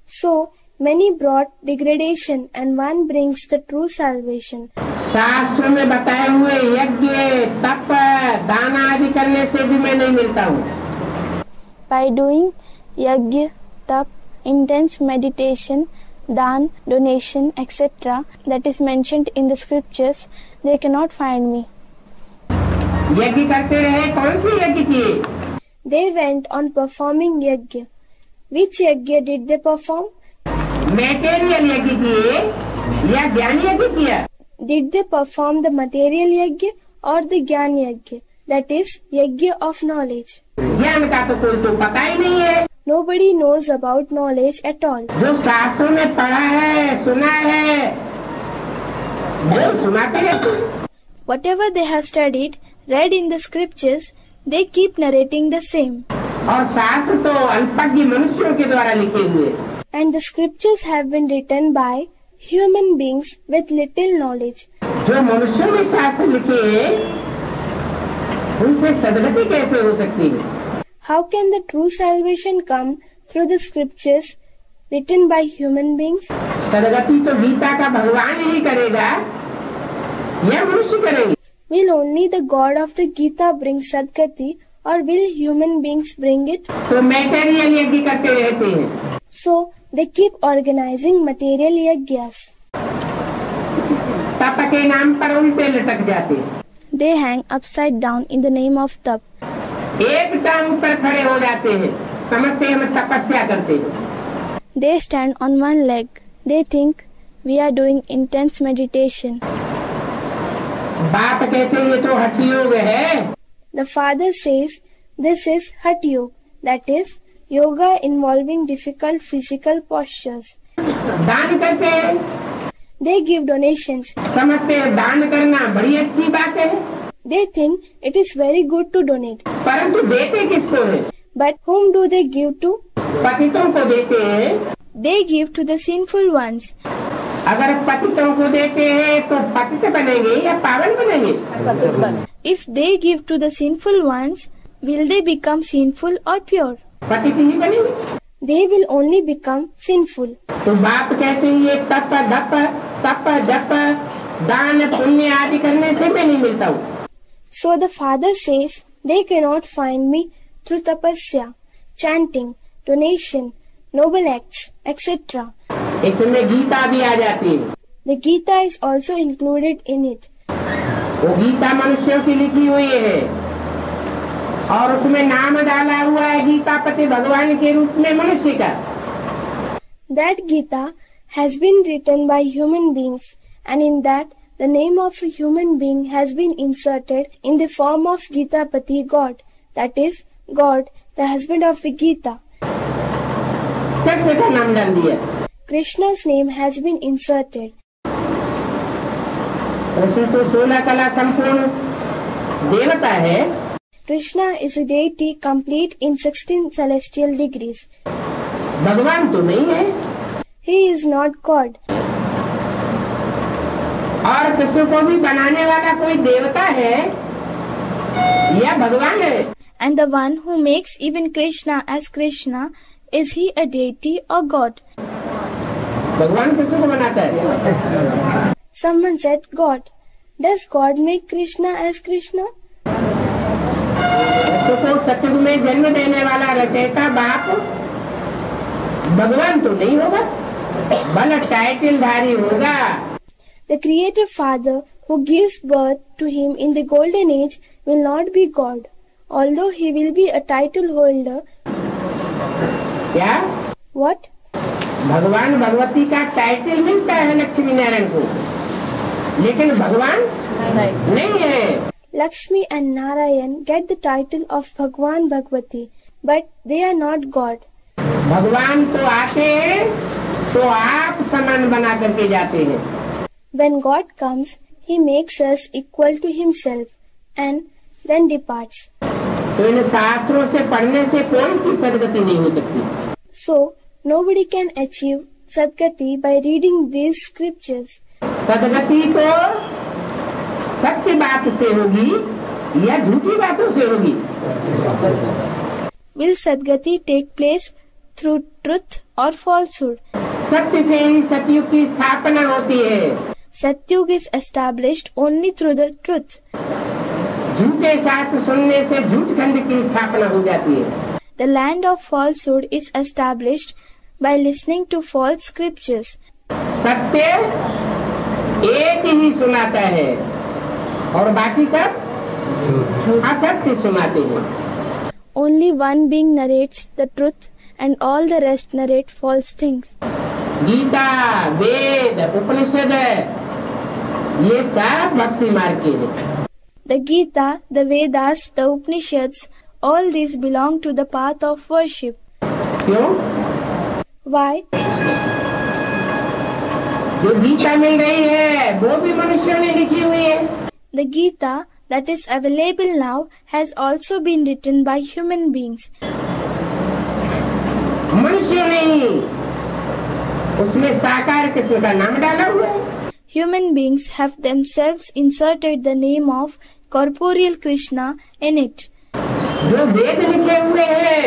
So many brought degradation and one brings the true salvation. शास्त्र में बताए हुए यज्ञ तप दान आदि करने से भी मैं नहीं मिलता हूँ। By doing yajna, tap, intense meditation, dan, donation, etc. that is mentioned in the scriptures, they cannot find me. यज्ञ करते रहे, कौन सी यज्ञ किए? They went on performing yajna. Which yajna did they perform? Material यज्ञ किए या ज्ञान यज्ञ किया? Did they perform the material yajna or the jnana yajna? That is yajna of knowledge. ज्ञान का तो कोई तो पता ही नहीं है। Nobody knows about knowledge at all. जो शास्त्रों में पढ़ा है सुना है वो सुनाते रहते। Whatever they have studied, read in the scriptures, they keep narrating the same. और शास्त्र तो अल्पज्ञ मनुष्यों के द्वारा लिखे हुए। And the scriptures have been written by human beings with little knowledge. जो मनुष्यों में शास्त्र लिखे हैं उनसे सद्गति कैसे हो सकती है? How can the true salvation come through the scriptures written by human beings? सद्गति तो गीता का भगवान ही करेगा या मनुष्य करेंगे? Will only the God of the Gita bring Sadgati or will human beings bring it? तो मैटेरियल यज्ञ करते रहते हैं। So they keep organizing material yajnas. तप के नाम पर उल्टे लटक जाते हैं। They hang upside down in the name of tap. एक टांग पर खड़े हो जाते हैं, समझते हैं हम तपस्या करते हैं। They stand on one leg. They think we are doing intense meditation. बाप कहते हैं ये तो हठ योग है। The father says this is Hatha Yoga, that is yoga involving difficult physical postures. दान करते हैं, They give donations. समझते हैं दान करना बड़ी अच्छी बात है। They think it is very good to donate. परंतु देते किसको है? But whom do they give to? पतितों को देते हैं। They give to the sinful ones. अगर पतितों को देते हैं तो पतित बनेंगे या पावन बनेंगे? If they give to the sinful ones, will they become sinful or pure? पतित ही बनेंगे। They will only become sinful. तो बाप कहते हैं ये तप जप दान पुण्य आदि करने से मैं नहीं मिलता हूँ। So the father says they cannot find me through tapasya, chanting, donation, noble acts, etc. इसमें गीता भी आ जाती है। The Gita is also included in it. वो गीता मनुष्यों की लिखी हुई है और उसमें नाम डाला हुआ है गीतापति भगवान के रूप में मनुष्य का। That Gita has been written by human beings, and in that the name of a human being has been inserted in the form of Gitapati God, that is God, the husband of the Gita. Krishna का नाम डाल दिया। Krishna's name has been inserted. Krishna तो 16 कला संपूर्ण देवता है। Krishna is a deity complete in 16 celestial degrees. भगवान तो नहीं है। He is not God. और कृष्ण को भी बनाने वाला कोई देवता है या भगवान है? And the one who makes even Krishna as Krishna, is he a deity or God? भगवान कृष्ण को बनाता है। Someone said God. Does God make Krishna as Krishna? Krishna को सतयुग में जन्म देने वाला रचयिता बाप भगवान तो नहीं होगा, भला टाइटल धारी होगा। The creator father who gives birth to him in the golden age will not be God, although he will be a title holder. क्या? What? भगवान भगवती का टाइटल मिलता है लक्ष्मी नारायण को, लेकिन भगवान नहीं है। Lakshmi and Narayan get the title of Bhagwan Bhagwati, but they are not God. भगवान तो आते हैं तो आप समान बना करके जाते हैं। When God comes, he makes us equal to himself and then departs. तो इन शास्त्रों से पढ़ने से कोई की सदगति नहीं हो सकती। So, nobody can achieve Sadgati by reading these scriptures. सदगति तो सत्य बात से होगी या झूठी बातों से होगी? Will Sadgati take place through truth or falsehood? सत्य से ही सतयुग की स्थापना होती है। Satyug is established only through the truth. झूठे शास्त्र सुनने से झूठ खंड की स्थापना हो जाती है। The land of falsehood is established by listening to false scriptures. सत्य एक ही सुनाता है और बाकी सब असत्य सुनाते हैं। Only one being narrates the truth and all the rest narrate false things. Gita, वेद, उपनिषद ये सब भक्ति मार्ग के हैं। The Gita, the Vedas, the Upanishads, all these belong to the path of worship. क्यों? Why? जो गीता मिल रही है वो भी मनुष्यों ने लिखी हुई है। The Gita that is available now has also been written by human beings. मनुष्यों ने उसमें साकार कृष्ण का नाम डाला हुआ है। Human beings have themselves inserted the name of corporeal Krishna in it. जो वेद लिखे हुए हैं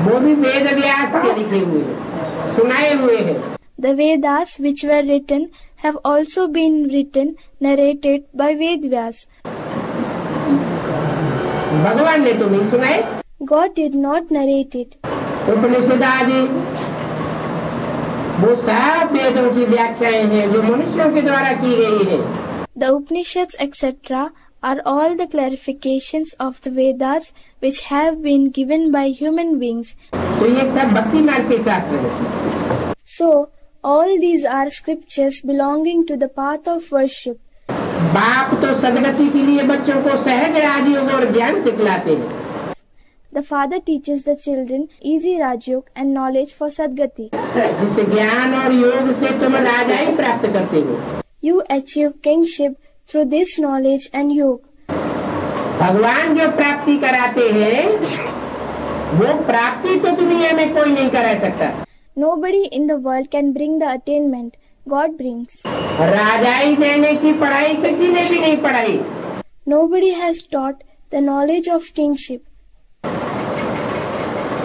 वो भी वेद व्यास के लिखे हुए हैं, सुनाए हुए हैं। The Vedas which were written have also been written, narrated by Vedvyas. भगवान ने तो नहीं सुनाए। God did not narrate it. उपनिषद आदि वो सब वेदों की व्याख्याएं हैं जो मनुष्यों के द्वारा की गई है। The Upanishads etc. are all the clarifications of the Vedas which have been given by human beings. तो ये सब भक्ति मार्ग के शास्त्र हैं। So, all these are scriptures belonging to the path of worship. बाप तो सदगति के लिए बच्चों को सहज राजयोग और ज्ञान सिखलाते हैं। The father teaches the children easy Rajyog and knowledge for Sadgati. जिस ज्ञान और योग से तुम राजाई प्राप्त करते हो। You achieve kingship through this knowledge and yoga. भगवान जो प्राप्ति कराते हैं वो प्राप्ति तो दुनिया में कोई नहीं करा सकता। Nobody in the world can bring the attainment. God brings. राजाई देने की पढ़ाई किसी ने भी नहीं पढ़ाई। Nobody has taught the knowledge of kingship.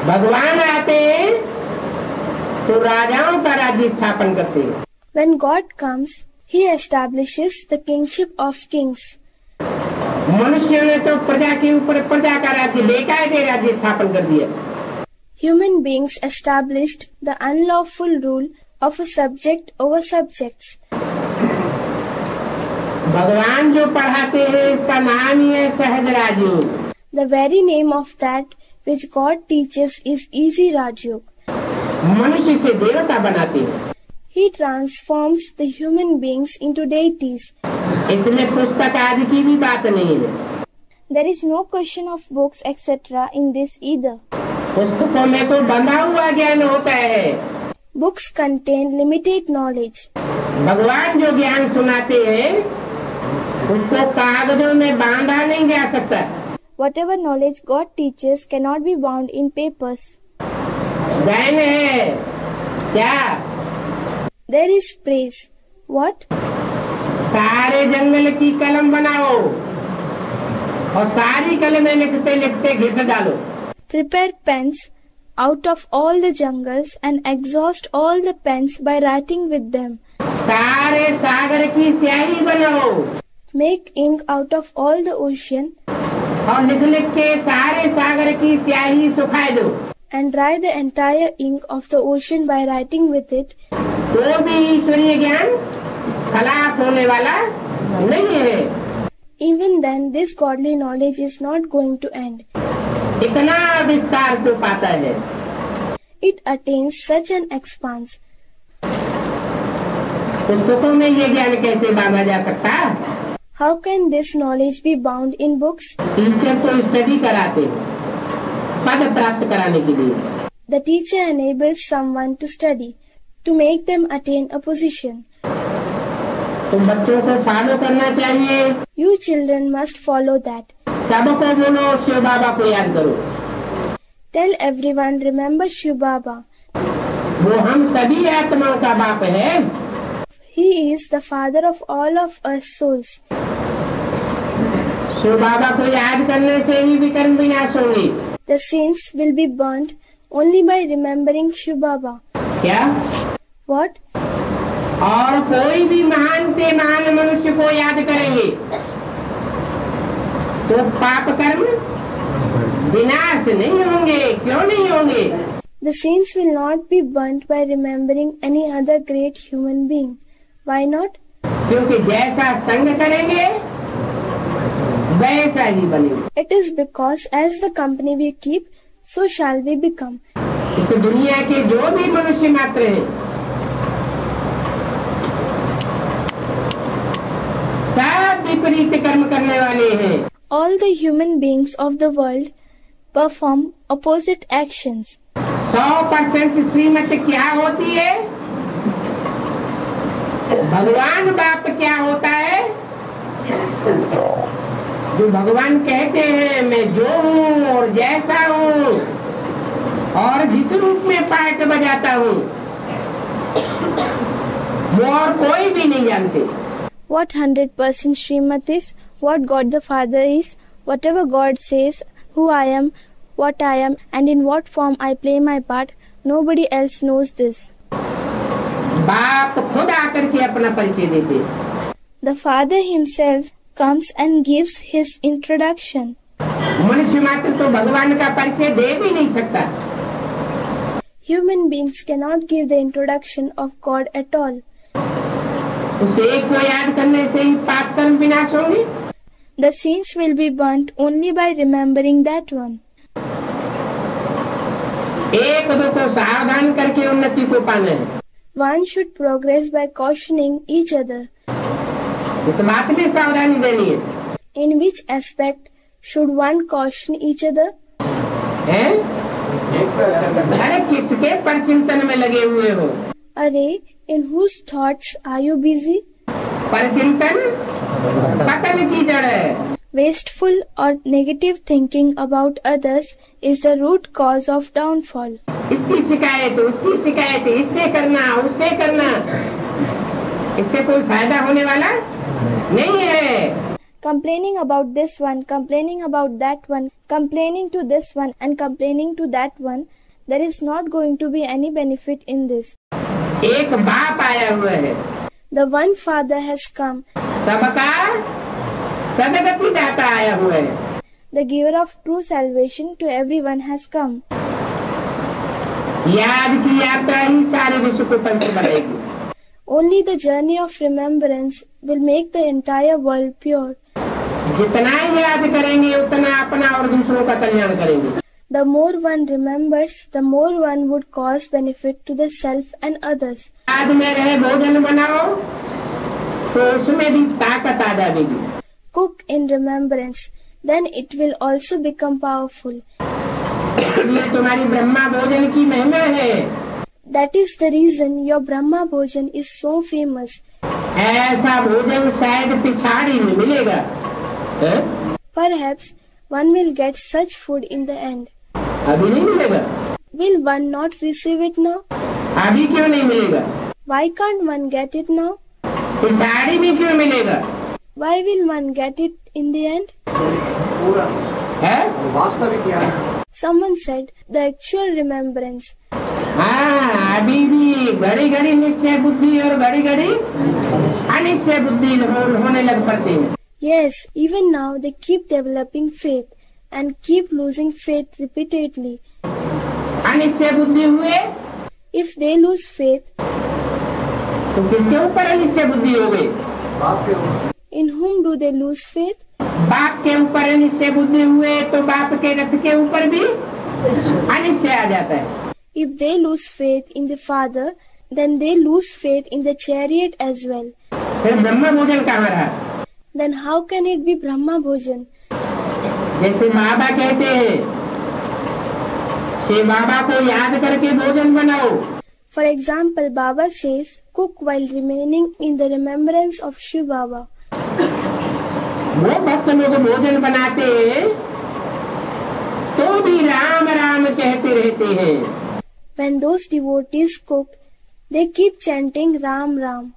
भगवान आते हैं तो राजाओं का राज्य स्थापन करते हैं। When God comes, He establishes the kingship of kings. मनुष्यों ने तो प्रजा के ऊपर प्रजा का राज्य बेकायदे राज्य स्थापन कर दिया। Human beings established the unlawful rule of a subject over subjects. भगवान जो पढ़ाते हैं इसका नाम ही है सहज राजयोग। The very name of that which God teaches is easy Rajyog. मनुष्य से देवता बनाते हैं। He transforms the human beings into deities. इसमें पुस्तक आदि की भी बात नहीं है। There is no question of books etc. in this either. पुस्तकों में तो बंधा हुआ ज्ञान होता है. Books contain limited knowledge. भगवान जो ज्ञान सुनाते हैं उसको कागजों में बांधा नहीं जा सकता. Whatever knowledge God teaches cannot be bound in papers. गायन है क्या? There is praise. What? सारे जंगल की कलम बनाओ और सारी कलमें लिखते लिखते घिस डालो. Prepare pens out of all the jungles and exhaust all the pens by writing with them. सारे सागर की स्याही बनाओ Make ink out of all the ocean और लिख लिख के सारे सागर की स्याही सुखाए दो. and dry the entire ink of the ocean by writing with it. तो भी ईश्वरीय ज्ञान खलास होने वाला नहीं है. Even then, this godly knowledge is not going to end. इतना विस्तार क्यों पाता है? It attains such an expanse. पुस्तकों में ये ज्ञान कैसे बांधा जा सकता? How can this knowledge be bound in books? Teacher तो स्टडी कराते हैं पद प्राप्त कराने के लिए. The teacher enables someone to study, to make them attain a position. तुम बच्चों को फॉलो करना चाहिए. You children must follow that. सबको बोलो शिव बाबा को याद करो. Tell everyone, remember Shiv Baba. वो हम सभी आत्माओं का बाप है. He is the father of all of us souls. Shiv बाबा को याद करने से ही विकर्म विनाश होंगे. The saints will be burnt only by remembering Shiv Baba. क्या? What? और कोई भी महान से महान मनुष्य को याद करेंगे तो पाप कर्म विनाश नहीं होंगे. क्यों नहीं होंगे? The saints will not be burnt by remembering any other great human being. Why not? क्योंकि जैसा संग करेंगे वैसा ही बनेंगे. It is because as the company we keep, so shall we become. इस दुनिया के जो भी मनुष्य मात्र हैं सब विपरीत कर्म करने वाले हैं. All the human beings of the world perform opposite actions. 100% श्रीमत क्या होती है? भगवान बाप क्या होता है? जो भगवान कहते हैं मैं जो हूँ और जैसा हूँ और जिस रूप में पार्ट बजाता हूँ वो और कोई भी नहीं जानते. What 100% Srimad is, what God the Father is, whatever God says, who I am, what I am, and in what form I play my part, nobody else knows this. बाप खुद आकर के अपना परिचय देते. The Father himself comes and gives his introduction. मनुष्य मात्र तो भगवान का परिचय दे भी नहीं सकता. Human beings cannot give the introduction of God at all. उस एक को याद करने से ही पाप कर्म विनाश होंगे. The saints will be burnt only by remembering that one. एक दो को सावधान करके उन्नति को पाना है. One should progress by cautioning each other. इस बात में सावधानी देनी है. In which aspect should one caution each other? हैं? अरे किसके परचिंतन में लगे हुए हो? अरे, in whose thoughts are you busy? परचिंतन पतन की जड़ है. Wasteful or negative thinking about others is the root cause of downfall. इसकी शिकायत उसकी शिकायत, इससे करना उससे करना, इससे कोई फायदा होने वाला नहीं है. Complaining about this one, complaining about that one, complaining to this one and complaining to that one, there is not going to be any benefit in this. एक बाप आया हुआ है. The one Father has come. सबका सदगति दाता आया हुआ है. The giver of true salvation to everyone has come. याद की यात्रा ही सारे विश्व को पवित्र बनाएगी. Only the journey of remembrance will make the entire world pure. जितना याद करेंगे उतना अपना और दूसरों का कल्याण करेंगे. The more one remembers, the more one would cause benefit to the self and others. याद में रहे भोजन बनाओ तो उसमें भी ताकत आ जाएगी. Cook in remembrance. then it will also become powerful. ये तुम्हारी ब्रह्मा भोजन की महिमा है। That is the reason your Brahma Bhojan is so famous. ऐसा भोजन शायद पिछाड़ी में मिलेगा, है? Perhaps one will get such food in the end. अभी नहीं मिलेगा। Will one not receive it now? अभी क्यों नहीं मिलेगा? Why can't one get it now? पिछाड़ी में क्यों मिलेगा? Why will one get it in the end? है? वास्तविक क्या है? Someone said the actual remembrance. हाँ, अभी भी घड़ी घड़ी निश्चय बुद्धि और घड़ी घड़ी अनिश्चय बुद्धि होने लग पड़ती है। Yes, even now they keep developing faith and keep losing faith repeatedly. Anishchay बुद्धि हुए If they lose faith, तो किसके ऊपर अनिश्चय बुद्धि हो गई? बाप के ऊपर। in whom do they lose faith? बाप के ऊपर अनिश्चय बुद्धि हुए तो बाप के रथ के ऊपर भी अनिश्चय आ जाता है। If they lose faith in the Father, then they lose faith in the chariot as well. फिर ब्रह्म भोजन कहाँ रहा? Then how can it be Brahma Bhojan? जैसे बाबा कहते हैं, से बाबा को याद करके भोजन बनाओ। For example, Baba says, cook while remaining in the remembrance of Shiv Baba. वो भक्त लोग भोजन बनाते हैं तो भी राम राम कहते रहते हैं। When those devotees cook, they keep chanting Ram Ram.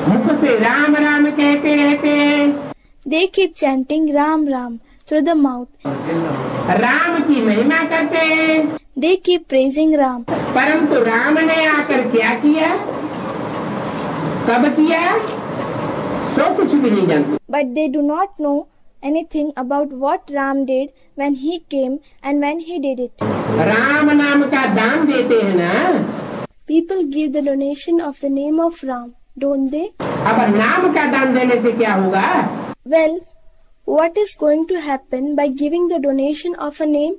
मुख से राम राम कहते रहते हैं। They keep chanting Ram Ram through the mouth. Ram की महिमा करते हैं, They keep praising Ram. परंतु राम ने आकर क्या किया, कब किया, सो कुछ भी नहीं जानते। But they do not know anything about what Ram did when he came and when he did it. Ram नाम का दान देते हैं ना। People give the donation of the name of Ram, don't they? अब नाम का दान देने से क्या होगा? Well, what is going to happen by giving the donation of a name?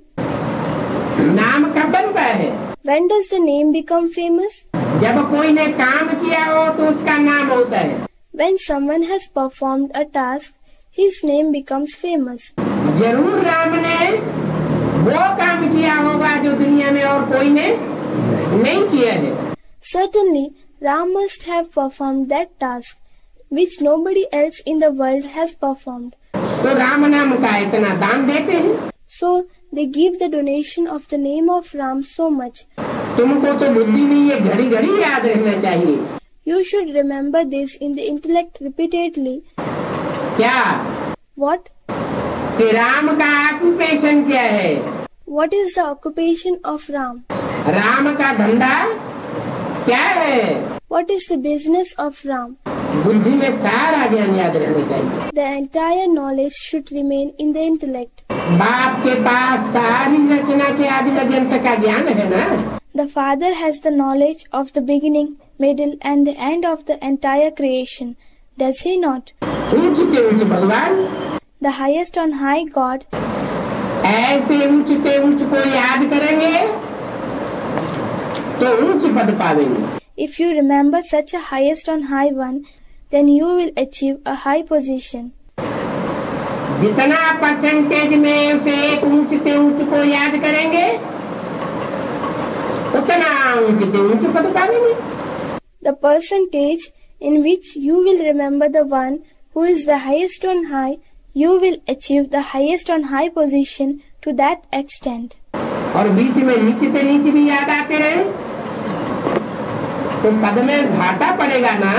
नाम कब बनता है? When does the name become famous? जब कोई ने काम किया हो तो उसका नाम होता है। When someone has performed a task, his name becomes famous. जरूर राम ने वो काम किया होगा जो दुनिया में और कोई ने नहीं किया है। Certainly, Ram must have performed that task, which nobody else in the world has performed. तो राम नाम का इतना दान देते हैं। So, they give the donation of the name of Ram so much. तुमको तो बुद्धि में ये घड़ी घड़ी याद रहना चाहिए। You should remember this in the intellect repeatedly. क्या? What? कि राम का ऑक्यूपेशन क्या है? What is the occupation of Ram? Ram का धंधा क्या है? What is the business of Ram? बुद्धि में सारा ज्ञान याद रहना चाहिए। The entire knowledge should remain in the intellect. बाप के पास सारी रचना के आदि मध्यंत का ज्ञान है ना। The Father has the knowledge of the beginning, middle and the end of the entire creation. Does he not? ऊंच के ऊंच भगवान, The highest on high God, ऐसे ऊंच के ऊंच को याद करेंगे तो ऊंच पद पावेंगे। if you remember such a highest on high one, then you will achieve a high position. जितना परसेंटेज में उसे एक ऊंच के ऊंच को याद करेंगे उतना ऊंच के ऊंच पद पावेंगे। The percentage in which you will remember the one who is the highest on high, you will achieve the highest on high position to that extent. और बीच में नीचे से नीचे भी याद आते रहे तो पद में घाटा पड़ेगा ना।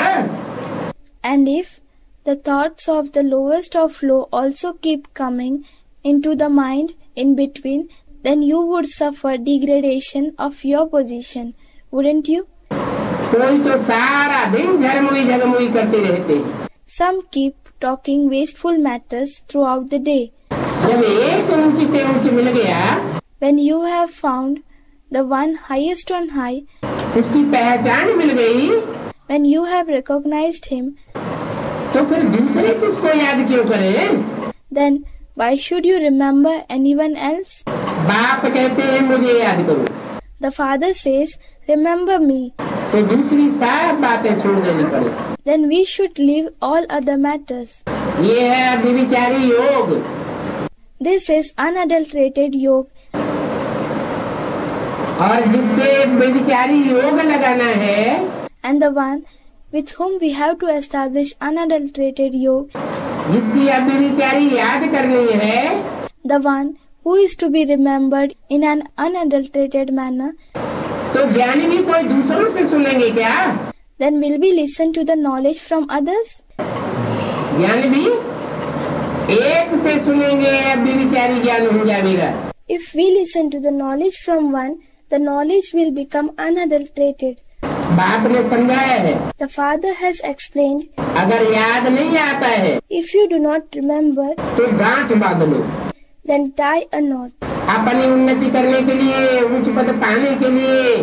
And if the thoughts of the lowest of low also keep coming into the mind in between, then you would suffer degradation of your position, wouldn't you? कोई तो सारा दिन झरमुई झगमुई करते रहते हैं। Some keep talking wasteful matters throughout the day. जब एक ऊंच के ऊंच मिल गया, When you have found the one highest on high, उसकी पहचान मिल गई, when you have recognized him, तो फिर दूसरे किसको याद क्यों करें? then why should you remember anyone else? बाप कहते हैं मुझे याद करो, The Father says, remember me. तो दूसरी सब बातें छोड़ देनी पड़े। Then we should leave all other matters. ये है व्यभिचारी योग। This is unadulterated yoga. और जिससे व्यभिचारी योग लगाना है, And the one with whom we have to establish unadulterated yoga, जिसकी अव्यभिचारी याद करनी है, the one who is to be remembered in an unadulterated manner, तो ज्ञानी भी कोई दूसरों से सुनेंगे क्या? then will we listen to the knowledge from others? ज्ञानी भी एक से सुनेंगे, अव्यभिचारी ज्ञान हो जाएगा। If we listen to the knowledge from one, the knowledge will become unadulterated. बाप ने समझाया है, The Father has explained, अगर याद नहीं आता है if you do not remember, तो गांठ बांध लो। then tie a knot. अपनी उन्नति करने के लिए, उच्च पद पाने के लिए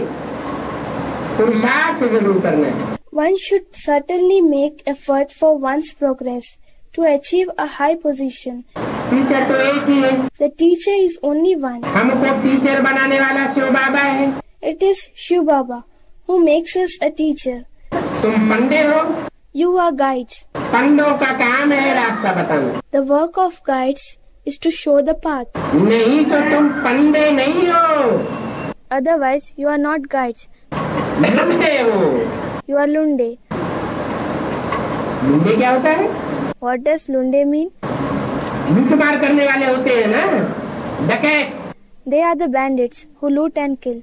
पुरुषार्थ जरूर करना है। One should certainly make effort for one's progress to achieve a high position. Teacher तो एक ही है, The teacher is only one. हमको टीचर बनाने वाला शिव बाबा है। It is Shiv Baba who makes us a teacher. तुम पंडे हो, You are guides. पंडों का काम है रास्ता बताना, The work of guides is to show the path. नहीं तो तुम पंडे नहीं हो, Otherwise, you are not guides. लुंडे हो। You are Lunde. लुंडे क्या होता है? What does Lunde mean? लूटमार करने वाले होते हैं ना, डकैत। They are the bandits who loot and kill.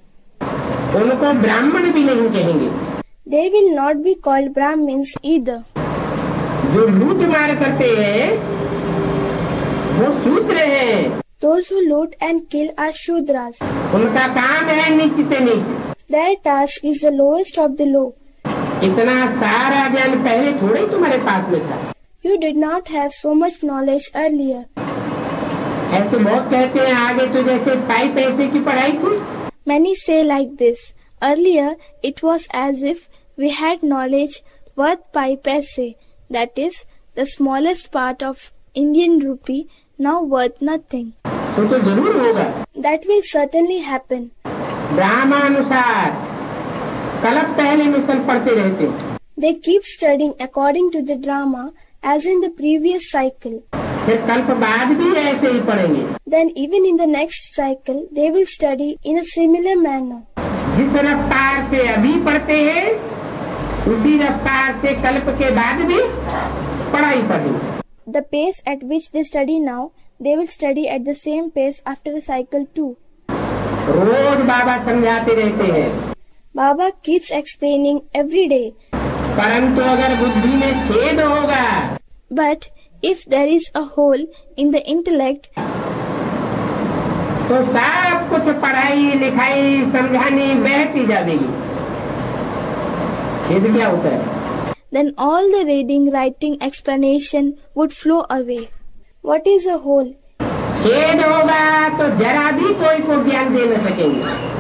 उनको ब्राह्मण भी नहीं कहेंगे। They will not be called Brahmins either. जो लूटमार करते हैं वो शूद्र हैं। Those who loot and kill are Shudras. उनका काम है नीच ते नीच। Their task is the lowest of the low. इतना सारा ज्ञान पहले थोड़े ही तुम्हारे पास में था। You did not have so much knowledge earlier. ऐसे बहुत कहते हैं, आगे तो जैसे पाई पैसे की पढ़ाई थी। Many say like this. Earlier, it was as if we had knowledge worth pi paise, that is, the smallest part of Indian rupee, now worth nothing. तो जरूर होगा। That will certainly happen. ब्राह्मणानुसार कल्प पहले मिसल पढ़ते रहते। They keep studying according to the drama as in the previous cycle. फिर कल्प बाद भी ऐसे ही पढ़ेंगे। Then even in the next cycle, they will study in a similar manner. जिस रफ्तार से अभी पढ़ते हैं, उसी रफ्तार से कल्प के बाद भी पढ़ाई पढ़ेंगे। The pace at which they study now, they will study at the same pace after a cycle too. रोज बाबा समझाते रहते हैं। Baba keeps explaining every day. परंतु अगर बुद्धि में छेद होगा, But if there is a hole in the intellect, तो सब कुछ पढ़ाई लिखाई समझानी बहती जाएगी। छेद क्या होता है? then all the reading, writing, explanation would flow away. What is a hole? छेद होगा तो जरा भी कोई को ज्ञान दे न सकेंगे।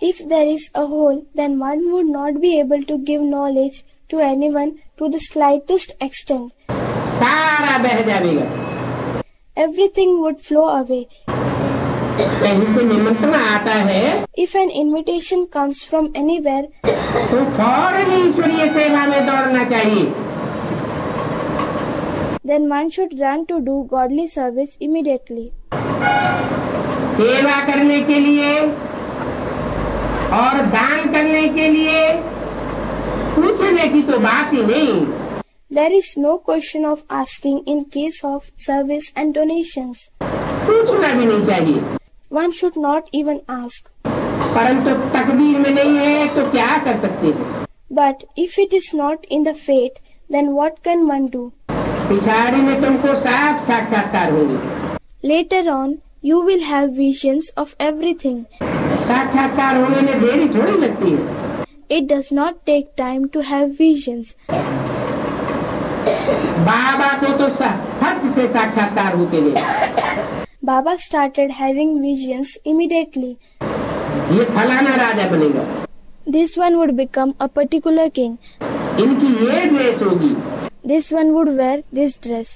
If there is a hole, then one would not be able to give knowledge to anyone to the slightest extent. सारा बह जाएगा। Everything would flow away. कहीं से निमंत्रण आता है If an invitation comes from anywhere, तो फौरन ईश्वरीय सेवा में दौड़ना चाहिए। then one should run to do godly service immediately. सेवा करने के लिए और दान करने के लिए पूछने की तो बात ही नहीं। There is no question of asking in case of service and donations. पूछना भी नहीं चाहिए। One should not even ask. परंतु तकदीर में नहीं है तो क्या कर सकते हैं? But if it is not in the fate, then what can one do? पिछाड़ी में तुमको सब साक्षात्कार होंगे। Later on, you will have visions of everything. साक्षात्कार होने में देरी थोड़ी लगती है। It does not take time to have visions. बाबा को तो फट से साक्षात्कार होके गए। Baba started having visions immediately. ये फलाना राजा बनेगा, This one would become a particular king. इनकी ये ड्रेस होगी। This one would wear this dress.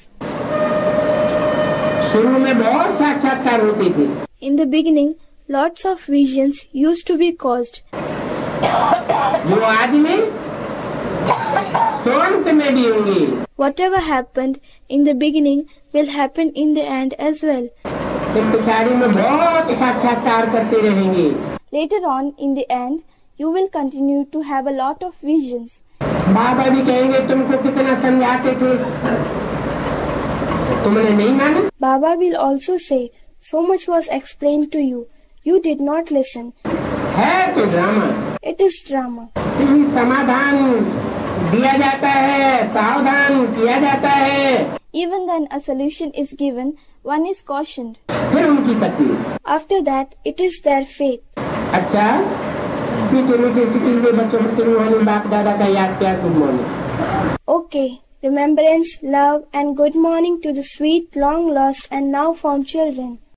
शुरू में बहुत साक्षात्कार होते थे। In the beginning, lots of visions used to be caused. जो आदमी स्वरूप में भी होंगे। Whatever happened in the beginning will happen in the end as well. फिर पिछाड़ी में बहुत साक्षात्कार करते रहेंगे। Later on, in the end, you will continue to have a lot of visions. बाबा भी कहेंगे तुमको कितना समझाते थे, तुमने नहीं माना। Baba will also say, so much was explained to you. You did not listen. है तो ड्रामा, It is drama. फिर भी समाधान दिया जाता है, सावधान किया जाता है। Even then a solution is given, one is cautioned. फिर उनकी तकलीफ। After that, it is their faith. अच्छा, मीठे मीठे सिटीले बच्चों प्रति रूहानी बाप दादा का याद प्यार, good morning. Okay, remembrance, love and good morning to the sweet, long lost and now found children.